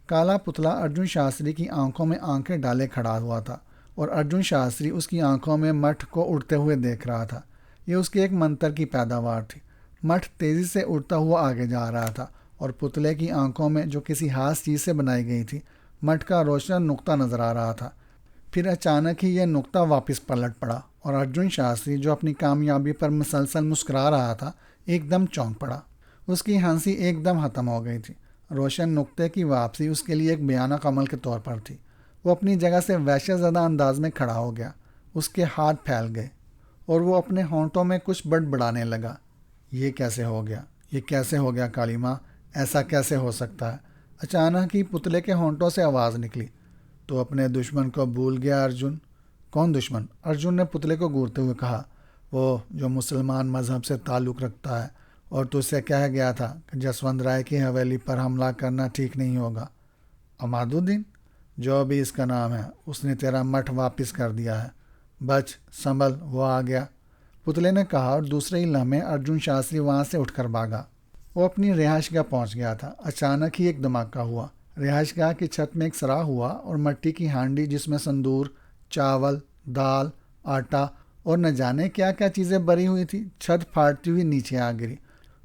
کالا پتلا ارجن شاستری کی آنکھوں میں آنکھیں ڈالے کھڑا ہوا تھا، اور ارجن شاستری اس کی آنکھوں میں مٹھ کو اڑتے ہوئے دیکھ رہا تھا۔ یہ اس کے ایک منتر کی پیداوار تھی۔ مٹھ تیزی سے اڑتا ہوا آگے جا رہا تھا اور پتلے کی آنکھوں میں، جو کسی خاص چیز سے بنائی گئی تھی، مٹھ کا روشن نقطہ نظر آ رہا تھا۔ پھر اچانک ہی یہ نقطہ واپس پلٹ پڑا اور ارجن شاستری، جو اپنی کامیابی پر مسلسل مسکرا رہا تھا، ایک دم چونک پڑا۔ اس کی ہنسی ایک دم ختم ہو گئی تھی۔ روشن نقطے کی واپسی اس کے لیے ایک بھیانک عمل کے طور پر تھی۔ وہ اپنی جگہ سے وحشت زدہ انداز میں کھڑا ہو گیا۔ اس کے ہاتھ پھیل گئے اور وہ اپنے ہونٹوں میں کچھ بڑبڑانے لگا۔ یہ کیسے ہو گیا؟ یہ کیسے ہو گیا کالی ماں؟ ایسا کیسے ہو سکتا ہے؟ اچانک ہی پتلے کے ہونٹوں سے آواز نکلی، تو اپنے دشمن کو بھول گیا ارجن؟ کون دشمن؟ ارجن نے پتلے کو گورتے ہوئے کہا، وہ جو مسلمان مذہب سے تعلق رکھتا ہے، اور تجھ سے کہہ گیا تھا کہ جسونت رائے کی حویلی پر حملہ کرنا ٹھیک نہیں ہوگا۔ عماد الدین، جو بھی اس کا نام ہے، اس نے تیرا مٹھ واپس کر دیا ہے۔ بچ، سنبھل، وہ آ گیا، پتلے نے کہا، اور دوسرے ہی لمحے ارجن شاستری وہاں سے اٹھ کر بھاگا۔ وہ اپنی رہائش گاہ پہنچ گیا تھا۔ اچانک ہی ایک دھماکہ ہوا۔ رہائش گاہ کی چھت میں ایک سراغ ہوا اور مٹی کی ہانڈی، جس میں سندور، چاول، دال، آٹا اور نہ جانے کیا کیا چیزیں بری ہوئی تھی، چھت پھاٹتی ہوئی نیچے آ گری۔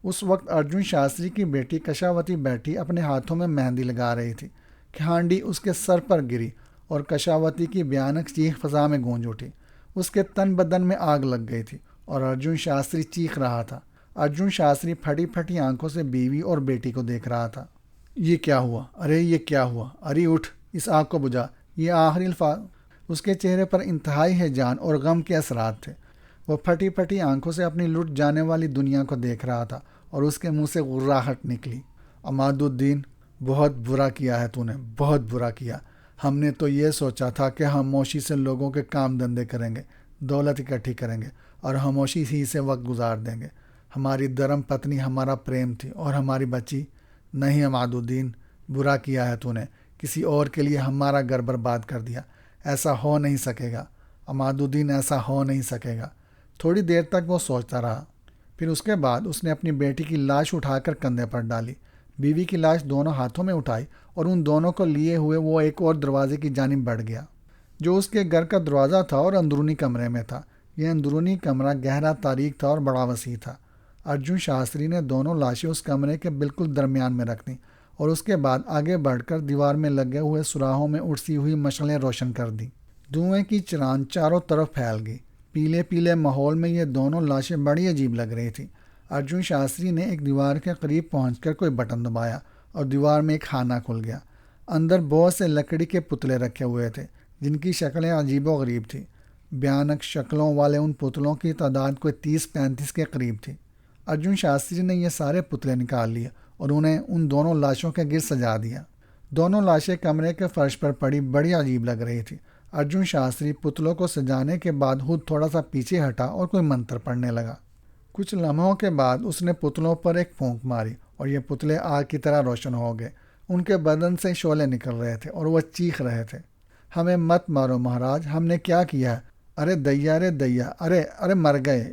اس وقت ارجن شاستری کی بیٹی کشاوتی بیٹھی اپنے ہاتھوں میں مہندی لگا رہی تھی کہ ہانڈی اس کے سر پر گری اور کشاوتی کی بھیانک چیخ فضا میں گونج اٹھی۔ اس کے تن بدن میں آگ لگ گئی تھی اور ارجن شاستری چیخ رہا تھا۔ ارجن شاستری پھٹی پھٹی آنکھوں سے بیوی اور بیٹی کو دیکھ رہا تھا۔ یہ کیا ہوا؟ ارے یہ کیا ہوا؟ ارے اٹھ، اس آگ کو بجھا، یہ آخری الفاظ۔ اس کے چہرے پر انتہائی ہیجان اور غم کے اثرات تھے۔ وہ پھٹی پھٹی آنکھوں سے اپنی لٹ جانے والی دنیا کو دیکھ رہا تھا اور اس کے منہ سے غراہٹ نکلی۔ عماد الدین، بہت برا کیا ہے تو نے، بہت برا کیا۔ ہم نے تو یہ سوچا تھا کہ خاموشی سے لوگوں کے کام دھندے کریں گے، دولت اکٹھی کریں گے اور خاموشی ہی سے وقت گزار دیں گے۔ ہماری دھرم پتنی ہمارا پریم تھی اور ہماری بچی۔ نہیں عماد الدین، برا کیا ہے تو نے، کسی اور کے لیے ہمارا گھر برباد کر دیا۔ ایسا ہو نہیں سکے گا عماد الدین، ایسا ہو نہیں سکے گا۔ تھوڑی دیر تک وہ سوچتا رہا۔ پھر اس کے بعد اس نے اپنی بیٹی کی لاش اٹھا کر کندھے پر ڈالی، بیوی کی لاش دونوں ہاتھوں میں اٹھائی اور ان دونوں کو لیے ہوئے وہ ایک اور دروازے کی جانب بڑھ گیا، جو اس کے گھر کا دروازہ تھا اور اندرونی کمرے میں تھا۔ یہ اندرونی کمرہ گہرا تاریک تھا اور بڑا وسیع تھا۔ ارجن شاستری نے دونوں لاشیں اس کمرے کے بالکل درمیان میں رکھ دیں اور اس کے بعد آگے بڑھ کر دیوار میں لگے ہوئے سوراخوں میں اڑسی ہوئی مشعلیں روشن کر دیں۔ دھوئیں کی چران چاروں طرف پھیل گئی۔ پیلے پیلے ماحول میں یہ دونوں لاشیں بڑی عجیب لگ رہی تھیں۔ ارجن شاستری نے ایک دیوار کے قریب پہنچ کر کوئی بٹن دبایا اور دیوار میں ایک خانہ کھل گیا۔ اندر بہت سے لکڑی کے پتلے رکھے ہوئے تھے، جن کی شکلیں عجیب و غریب تھیں۔ بھیانک شکلوں والے ان پتلوں کی تعداد کوئی 30-35 کے قریب تھی۔ ارجن شاستری نے یہ سارے پتلے نکال لیے اور انہیں ان دونوں لاشوں کے گرد سجا دیا۔ دونوں لاشیں کمرے کے فرش پر پڑی بڑی عجیب لگ رہی تھی۔ ارجن شاستری پتلوں کو سجانے کے بعد خود تھوڑا سا پیچھے ہٹا اور کوئی منتر پڑھنے لگا۔ کچھ لمحوں کے بعد اس نے پتلوں پر ایک پھونک ماری اور یہ پتلے آگ کی طرح روشن ہو گئے۔ ان کے بدن سے شعلے نکل رہے تھے اور وہ چیخ رہے تھے، ہمیں مت مارو مہاراج، ہم نے کیا کیا ہے؟ ارے دیا، ارے دیا، ارے مر گئے،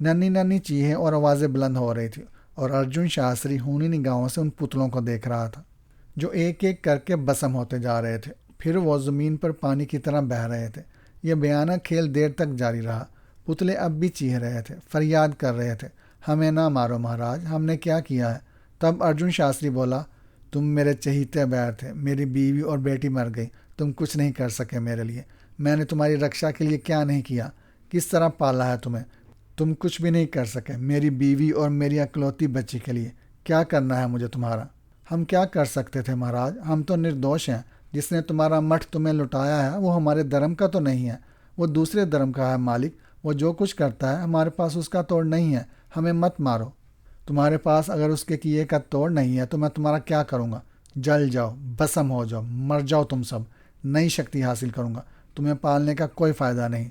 ننھی ننھی چیخیں اور آوازیں بلند ہو رہی تھی اور ارجن شاستری ہونی نگاہوں سے ان پتلوں کو دیکھ رہا تھا، جو ایک ایک کر کے بسم ہوتے جا رہے تھے، پھر وہ زمین پر پانی کی طرح بہہ رہے تھے۔ یہ بھیانک کھیل دیر تک جاری رہا۔ پتلے اب بھی چیخ رہے تھے، فریاد کر رہے تھے، ہمیں نہ مارو مہاراج، ہم نے کیا کیا ہے؟ تب ارجن شاستری بولا، تم میرے چہیتے بیر تھے، میری بیوی اور بیٹی مر گئی، تم کچھ نہیں کر سکے میرے لیے۔ میں نے تمہاری رکشا کے لیے کیا نہیں کیا، کس طرح پالا ہے تمہیں، تم کچھ بھی نہیں کر سکے میری بیوی اور میری اکلوتی بچی کے لیے۔ کیا کرنا ہے مجھے تمہارا؟ ہم کیا کر سکتے تھے مہاراج، ہم تو نردوش ہیں۔ جس نے تمہارا مٹھ تمہیں لٹایا ہے وہ ہمارے دھرم کا تو نہیں ہے، وہ دوسرے دھرم کا ہے مالک۔ وہ جو کچھ کرتا ہے ہمارے پاس اس کا توڑ نہیں ہے، ہمیں مت مارو۔ تمہارے پاس اگر اس کے کیے کا توڑ نہیں ہے تو میں تمہارا کیا کروں گا؟ جل جاؤ، بسم ہو جاؤ، مر جاؤ تم سب، نئی شکتی حاصل کروں گا، تمہیں پالنے کا کوئی فائدہ نہیں۔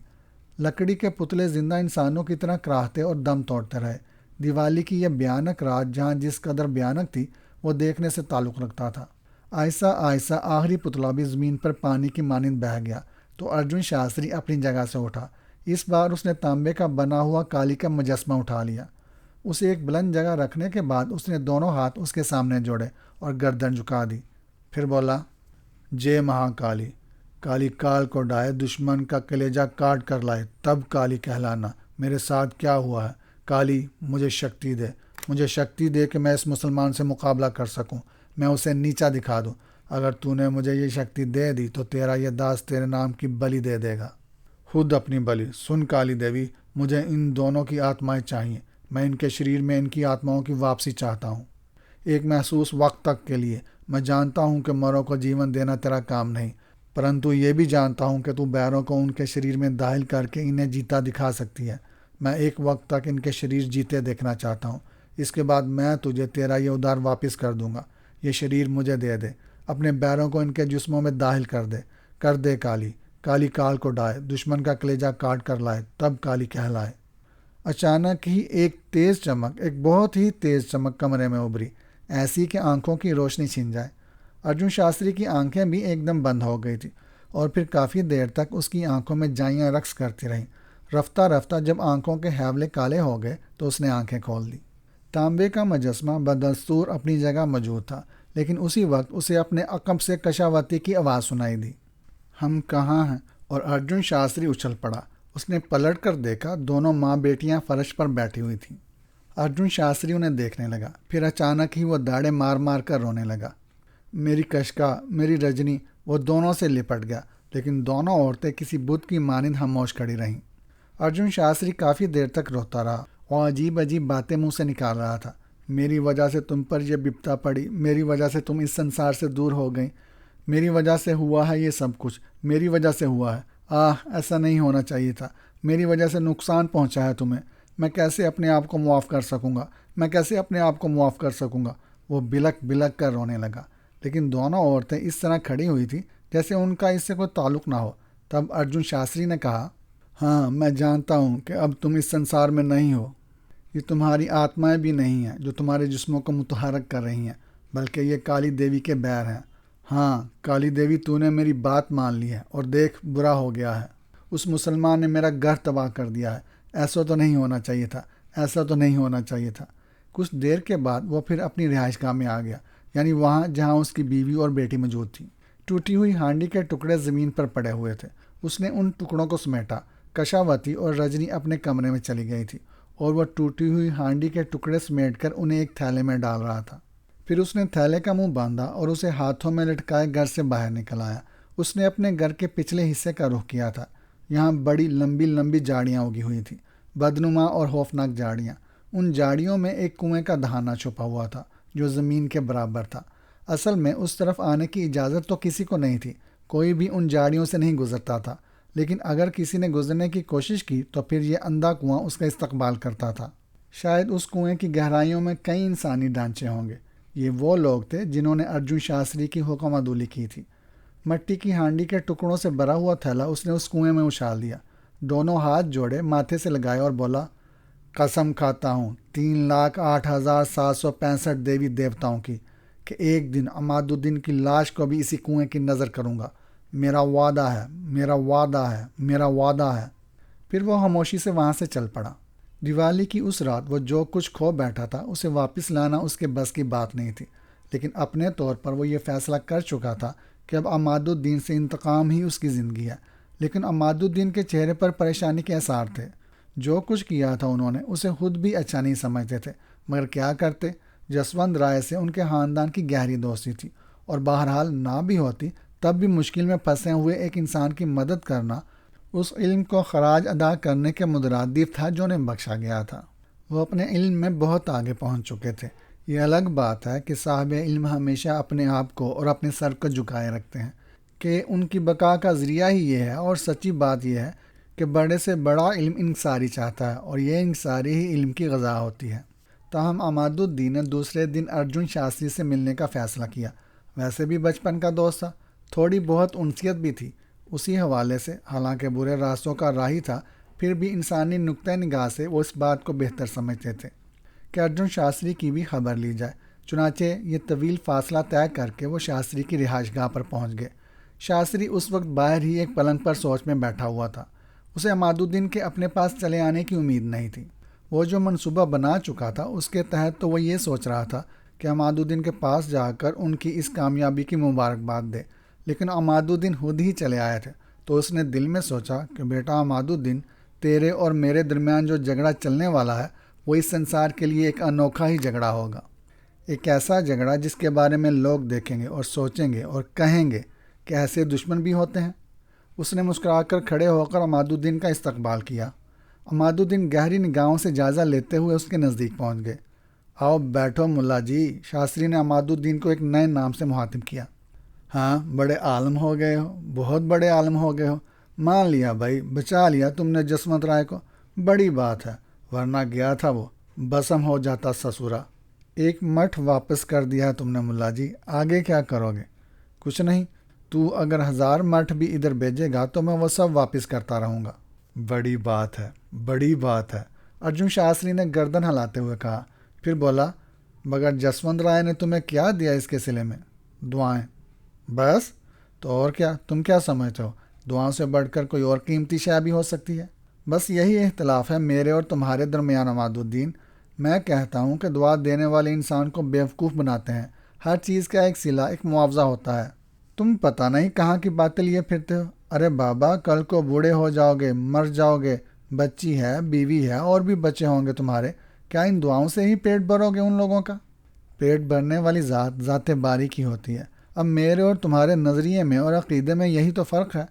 لکڑی کے پتلے زندہ انسانوں کی طرح کراہتے اور دم توڑتے رہے۔ دیوالی کی یہ بھیانک رات جہاں جس قدر بھیانک تھی وہ دیکھنے سے تعلق رکھتا تھا۔ آہستہ آہستہ آخری پتلا بھی زمین پر پانی کی مانند بہہ گیا تو ارجن شاستری اپنی جگہ سے اٹھا۔ اس بار اس نے تانبے کا بنا ہوا کالی کا مجسمہ اٹھا لیا۔ اسے ایک بلند جگہ رکھنے کے بعد اس نے دونوں ہاتھ اس کے سامنے جوڑے اور گردن جھکا دی۔ پھر بولا، جے مہا کالی، کالی کال کو ڈائے، دشمن کا کلیجہ کاٹ کر لائے، تب کالی کہلانا۔ میرے ساتھ کیا ہوا ہے؟ کالی مجھے شکتی دے، مجھے شکتی دے کہ میں اس مسلمان سے مقابلہ کر سکوں، میں اسے نیچا دکھا دوں۔ اگر تو نے مجھے یہ شکتی دے دی تو تیرا یہ داس تیرے نام کی بلی دے دے گا، خود اپنی بلی۔ سن کالی دیوی، مجھے ان دونوں کی آتمائیں چاہیے، میں ان کے شریر میں ان کی آتماؤں کی واپسی چاہتا ہوں، ایک محسوس وقت تک کے لیے۔ میں جانتا ہوں کہ مروں کو جیون دینا تیرا کام نہیں، پرنتو یہ بھی جانتا ہوں کہ تو بیروں کو ان کے شریر میں داخل کر کے انہیں جیتا دکھا سکتی ہے۔ میں ایک وقت تک ان کے شریر جیتے دیکھنا چاہتا ہوں، اس کے بعد میں تجھے تیرا یہ ادار واپس کر دوں گا۔ یہ شریر مجھے دے دے، اپنے بیروں کو ان کے جسموں میں داخل کر دے کالی۔ کالی کال کو ڈائے، دشمن کا کلیجہ کاٹ کر لائے، تب کالی کہلائے۔ اچانک ہی ایک تیز چمک، ایک بہت ہی تیز چمک کمرے میں ابھری، ایسی کہ آنکھوں کی روشنی چھن جائے۔ ارجن شاستری کی آنکھیں بھی ایک دم بند ہو گئی تھیں اور پھر کافی دیر تک اس کی آنکھوں میں جائیاں رقص کرتی رہیں۔ رفتہ رفتہ جب آنکھوں کے ہیولے کالے ہو گئے تو اس نے آنکھیں کھول دی۔ تانبے کا مجسمہ بدستور اپنی جگہ موجود تھا، لیکن اسی وقت اسے اپنے عقب سے کشاوتی کی آواز سنائی دی، ہم کہاں ہیں؟ اور ارجن شاستری اچھل پڑا۔ اس نے پلٹ کر دیکھا، دونوں ماں بیٹیاں فرش پر بیٹھی ہوئی تھیں۔ ارجن شاستری انہیں دیکھنے لگا، پھر اچانک ہی وہ داڑے مار مار کر رونے لگا۔ میری کشکا، میری رجنی، وہ دونوں سے لپٹ گیا، لیکن دونوں عورتیں کسی بت کی مانند خاموش کھڑی رہیں۔ ارجن شاستری کافی دیر تک روتا رہا اور عجیب عجیب باتیں منہ سے نکال رہا تھا۔ میری وجہ سے تم پر یہ بپتا پڑی، میری وجہ سے تم اس سنسار سے دور ہو گئیں، میری وجہ سے ہوا ہے یہ سب کچھ، میری وجہ سے ہوا ہے۔ ایسا نہیں ہونا چاہیے تھا، میری وجہ سے نقصان پہنچا ہے تمہیں، میں کیسے اپنے آپ کو معاف کر سکوں گا، میں کیسے اپنے آپ کو معاف کر سکوں گا۔ وہ بلک بلک کر رونے لگا، لیکن دونوں عورتیں اس طرح کھڑی ہوئی تھیں جیسے ان کا اس سے کوئی تعلق نہ ہو۔ تب ارجن شاستری نے کہا، ہاں میں جانتا ہوں کہ اب تم اس سنسار میں نہیں ہو، یہ تمہاری آتمائیں بھی نہیں ہیں جو تمہارے جسموں کو متحرک کر رہی ہیں، بلکہ یہ کالی دیوی کے بیر ہیں۔ ہاں کالی دیوی، تو نے میری بات مان لی ہے اور دیکھ برا ہو گیا ہے، اس مسلمان نے میرا گھر تباہ کر دیا ہے، ایسا تو نہیں ہونا چاہیے تھا، ایسا تو نہیں ہونا چاہیے تھا۔ کچھ دیر کے بعد وہ پھر اپنی رہائش گاہ میں آ گیا، یعنی وہاں جہاں اس کی بیوی اور بیٹی موجود تھی۔ ٹوٹی ہوئی ہانڈی کے ٹکڑے زمین پر پڑے ہوئے تھے، اس نے ان ٹکڑوں کو سمیٹا۔ کشاوتی اور رجنی اپنے کمرے میں چلی گئی تھی اور وہ ٹوٹی ہوئی ہانڈی کے ٹکڑے سمیٹ کر انہیں ایک تھیلے میں ڈال رہا تھا۔ پھر اس نے تھیلے کا منہ باندھا اور اسے ہاتھوں میں لٹکائے گھر سے باہر نکل آیا۔ اس نے اپنے گھر کے پچھلے حصے کا رخ کیا تھا۔ یہاں بڑی لمبی لمبی جھاڑیاں اگی ہوئی تھیں، بدنما اور خوفناک جھاڑیاں۔ ان جھاڑیوں میں ایک کنویں کا دہانہ چھپا ہوا تھا جو زمین کے برابر تھا۔ اصل میں اس طرف آنے کی اجازت تو کسی کو نہیں تھی، کوئی بھی ان جھاڑیوں سے نہیں گزرتا تھا، لیکن اگر کسی نے گزرنے کی کوشش کی تو پھر یہ اندھا کنواں اس کا استقبال کرتا تھا۔ شاید اس کنویں کی گہرائیوں میں کئی انسانی ڈھانچے ہوں گے۔ یہ وہ لوگ تھے جنہوں نے ارجن شاستری کی حکم عدولی کی تھی۔ مٹی کی ہانڈی کے ٹکڑوں سے بھرا ہوا تھیلا اس نے اس کنویں میں اچھال دیا، دونوں ہاتھ جوڑے ماتھے سے لگائے اور بولا، قسم کھاتا ہوں 3,08,765 دیوی دیوتاؤں کی کہ ایک دن عماد الدین کی لاش کو بھی اسی کنویں کی نظر کروں گا، میرا وعدہ ہے، میرا وعدہ ہے، میرا وعدہ ہے۔ پھر وہ خاموشی سے وہاں سے چل پڑا۔ دیوالی کی اس رات وہ جو کچھ کھو بیٹھا تھا اسے واپس لانا اس کے بس کی بات نہیں تھی، لیکن اپنے طور پر وہ یہ فیصلہ کر چکا تھا کہ اب عماد الدین سے انتقام ہی اس کی زندگی ہے۔ لیکن عماد الدین کے چہرے پر پریشانی کے آثار تھے۔ جو کچھ کیا تھا انہوں نے اسے خود بھی اچھا نہیں سمجھتے تھے، مگر کیا کرتے؟ جسونت رائے سے ان کے خاندان کی گہری دوستی تھی، اور بہرحال نہ بھی ہوتی تب بھی مشکل میں پھنسے ہوئے ایک انسان کی مدد کرنا اس علم کو خراج ادا کرنے کے مترادف تھا جو انہیں بخشا گیا تھا۔ وہ اپنے علم میں بہت آگے پہنچ چکے تھے۔ یہ الگ بات ہے کہ صاحب علم ہمیشہ اپنے آپ کو اور اپنے سر کو جھکائے رکھتے ہیں کہ ان کی بقا کا ذریعہ ہی یہ ہے، اور سچی بات یہ ہے کہ بڑے سے بڑا علم انکساری چاہتا ہے، اور یہ انکساری ہی علم کی غذا ہوتی ہے۔ تاہم عماد الدین نے دوسرے دن ارجن شاستری سے ملنے کا فیصلہ کیا۔ ویسے بھی بچپن کا دوست تھا، تھوڑی بہت انسیت بھی تھی۔ اسی حوالے سے حالانکہ برے راستوں کا راہی تھا، پھر بھی انسانی نقطہ نگاہ سے وہ اس بات کو بہتر سمجھتے تھے کہ ارجن شاستری کی بھی خبر لی جائے۔ چنانچہ یہ طویل فاصلہ طے کر کے وہ شاستری کی رہائش گاہ پر پہنچ گئے۔ شاستری اس وقت باہر ہی ایک پلنگ پر سوچ میں بیٹھا ہوا تھا۔ اسے عماد الدین کے اپنے پاس چلے آنے کی امید نہیں تھی۔ وہ جو منصوبہ بنا چکا تھا اس کے تحت تو وہ یہ سوچ رہا تھا کہ عماد الدین کے پاس جا کر ان کی اس کامیابی کی مبارکباد دے، لیکن عماد الدین خود ہی چلے آئے تھے۔ تو اس نے دل میں سوچا کہ بیٹا عماد الدین، تیرے اور میرے درمیان جو جھگڑا چلنے والا ہے وہ اس سنسار کے لیے ایک انوکھا ہی جھگڑا ہوگا، ایک ایسا جھگڑا جس کے بارے میں لوگ دیکھیں گے اور سوچیں گے اور کہیں گے کہ ایسے دشمن بھی ہوتے ہیں۔ اس نے مسکرا کر کھڑے ہو کر عماد الدین کا استقبال کیا۔ عماد الدین گہری نگاہوں سے جائزہ لیتے ہوئے اس کے نزدیک پہنچ گئے۔ آؤ بیٹھو ملا جی، شاستری نے عماد الدین کو ایک نئے نام سے مخاطب کیا۔ ہاں، بڑے عالم ہو گئے ہو، بہت بڑے عالم ہو گئے ہو، مان لیا بھائی، بچا لیا تم نے جسونت رائے کو، بڑی بات ہے، ورنہ گیا تھا وہ، بسم ہو جاتا سسورا۔ ایک مٹھ واپس کر دیا ہے تم نے ملا جی، آگے کیا کرو گے؟ کچھ نہیں، تو اگر 1000 مٹھ بھی ادھر بھیجے گا تو میں وہ سب واپس کرتا رہوں گا۔ بڑی بات ہے، بڑی بات ہے، ارجن شاستری نے گردن ہلاتے ہوئے کہا۔ پھر بولا، مگر جسونت رائے نے تمہیں کیا دیا اس کے صلے میں؟ دعائیں۔ بس؟ تو اور کیا، تم کیا سمجھتے ہو دعاؤں سے بڑھ کر کوئی اور قیمتی شے بھی ہو سکتی ہے؟ بس یہی اختلاف ہے میرے اور تمہارے درمیان عماد الدین۔ میں کہتا ہوں کہ دعا دینے والے انسان کو بیوقوف بناتے ہیں، ہر چیز کا ایک صلہ، ایک معاوضہ ہوتا ہے۔ تم پتہ نہیں کہاں کی باتیں لیے پھرتے ہو۔ ارے بابا، کل کو بوڑھے ہو جاؤ گے، مر جاؤ گے، بچی ہے، بیوی ہے، اور بھی بچے ہوں گے تمہارے، کیا ان دعاؤں سے ہی پیٹ بھرو گے ان لوگوں کا؟ پیٹ بھرنے والی ذات باری کی ہوتی ہے۔ اب میرے اور تمہارے نظریے میں اور عقیدے میں یہی تو فرق ہے۔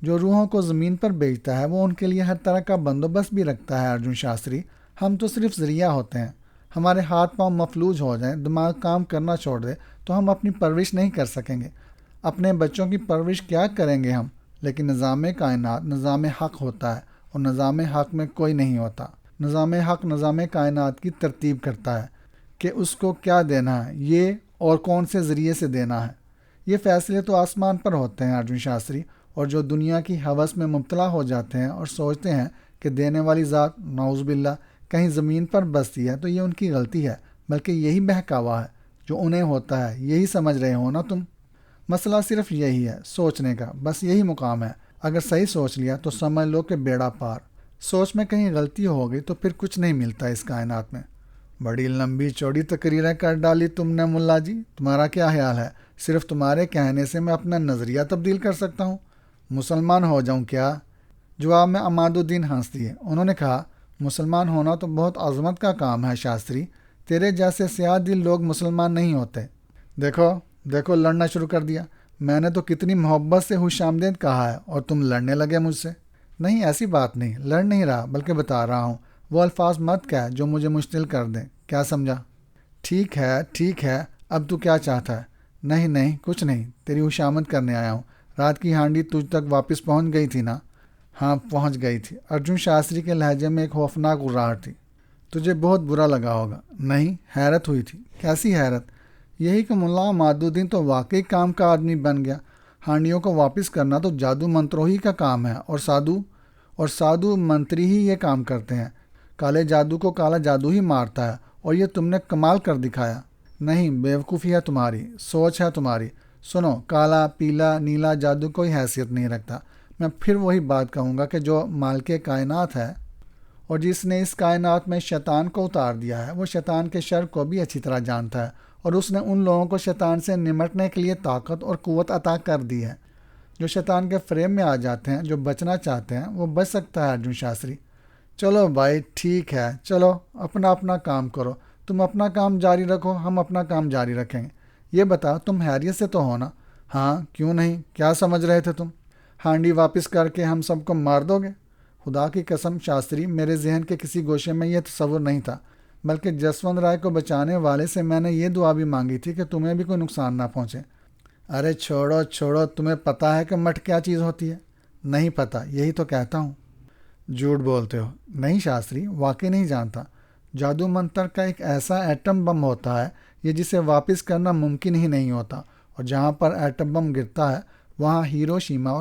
جو روحوں کو زمین پر بیچتا ہے وہ ان کے لیے ہر طرح کا بندوبست بھی رکھتا ہے ارجن شاستری، ہم تو صرف ذریعہ ہوتے ہیں۔ ہمارے ہاتھ پاؤں مفلوج ہو جائیں، دماغ کام کرنا چھوڑ دے تو ہم اپنی پرورش نہیں کر سکیں گے۔ اپنے بچوں کی پرورش کیا کریں گے ہم؟ لیکن نظام کائنات نظام حق ہوتا ہے، اور نظام حق میں کوئی نہیں ہوتا۔ نظام حق نظام کائنات کی ترتیب کرتا ہے کہ اس کو کیا دینا ہے، یہ اور کون سے ذریعے سے دینا ہے۔ یہ فیصلے تو آسمان پر ہوتے ہیں ارجن شاستری، اور جو دنیا کی ہوس میں مبتلا ہو جاتے ہیں اور سوچتے ہیں کہ دینے والی ذات نعوذ باللہ کہیں زمین پر بستی ہے تو یہ ان کی غلطی ہے، بلکہ یہی بہکاوا ہے جو انہیں ہوتا ہے، یہی سمجھ رہے ہو نا تم؟ مسئلہ صرف یہی ہے، سوچنے کا، بس یہی مقام ہے۔ اگر صحیح سوچ لیا تو سمجھ لو کہ بیڑا پار۔ سوچ میں کہیں غلطی ہو گئی تو پھر کچھ نہیں ملتا اس کائنات میں۔ بڑی لمبی چوڑی تقریریں کر ڈالی تم نے ملا جی، تمہارا کیا خیال ہے صرف تمہارے کہنے سے میں اپنا نظریہ تبدیل کر سکتا ہوں؟ مسلمان ہو جاؤں کیا؟ جواب میں عماد الدین ہنس دیے۔ انہوں نے کہا، مسلمان ہونا تو بہت عظمت کا کام ہے شاستری، تیرے جیسے سیاہ دل لوگ مسلمان نہیں ہوتے۔ دیکھو لڑنا شروع کر دیا۔ میں نے تو کتنی محبت سے خوش آمدید کہا ہے اور تم لڑنے لگے مجھ سے۔ نہیں، ایسی بات نہیں، لڑ نہیں رہا، بلکہ بتا رہا ہوں وہ الفاظ مت کہہ جو مجھے مشتعل کر دیں، کیا سمجھا؟ ٹھیک ہے، اب تو کیا چاہتا ہے؟ نہیں، کچھ نہیں، تیری خوشامد کرنے آیا ہوں۔ رات کی ہانڈی تجھ تک واپس پہنچ گئی تھی نا؟ ہاں، پہنچ گئی تھی۔ ارجن شاستری کے لہجے میں ایک خوفناک غراہٹ تھی۔ تجھے بہت برا لگا ہوگا؟ نہیں، حیرت ہوئی تھی۔ کیسی حیرت؟ یہی کہ ملا عماد الدین تو واقعی کام کا آدمی بن گیا۔ ہانڈیوں کو واپس کرنا تو جادو منتروں ہی کا کام ہے، اور سادھو منتری ہی یہ کام کرتے ہیں۔ کالے جادو کو کالا جادو ہی مارتا ہے، اور یہ تم نے کمال کر دکھایا۔ نہیں، بیوقوفی ہے تمہاری، سوچ ہے تمہاری۔ سنو، کالا، پیلا، نیلا جادو کوئی حیثیت نہیں رکھتا۔ میں پھر وہی بات کہوں گا کہ جو مالک کائنات ہے اور جس نے اس کائنات میں شیطان کو اتار دیا ہے، وہ شیطان کے شر کو بھی اچھی طرح جانتا ہے، اور اس نے ان لوگوں کو شیطان سے نمٹنے کے لیے طاقت اور قوت عطا کر دی ہے۔ جو شیطان کے فریب میں آ جاتے ہیں، جو بچنا چاہتے ہیں، وہ بچ سکتا ہے ارجن شاستری۔ چلو بھائی، ٹھیک ہے، چلو اپنا کام کرو، تم اپنا کام جاری رکھو، ہم اپنا کام جاری رکھیں گے۔ یہ بتا، تم خیریت سے تو ہو نا؟ ہاں، کیوں نہیں، کیا سمجھ رہے تھے تم؟ ہانڈی واپس کر کے ہم سب کو مار دو گے؟ خدا کی قسم شاستری، میرے ذہن کے کسی گوشے میں یہ تصور نہیں تھا، بلکہ جسونت رائے کو بچانے والے سے میں نے یہ دعا بھی مانگی تھی کہ تمہیں بھی کوئی نقصان نہ پہنچے۔ ارے چھوڑو، تمہیں پتہ ہے کہ مٹھ کیا چیز ہوتی ہے؟ نہیں پتہ، یہی تو کہتا ہوں۔ جھوٹ بولتے ہو۔ نہیں شاستری، واقعی نہیں جانتا۔ جادو منتر کا ایک ایسا ایٹم بم ہوتا ہے یہ جسے واپس کرنا ممکن ہی نہیں ہوتا، اور جہاں پر ایٹم بم گرتا ہے وہاں ہیروشیما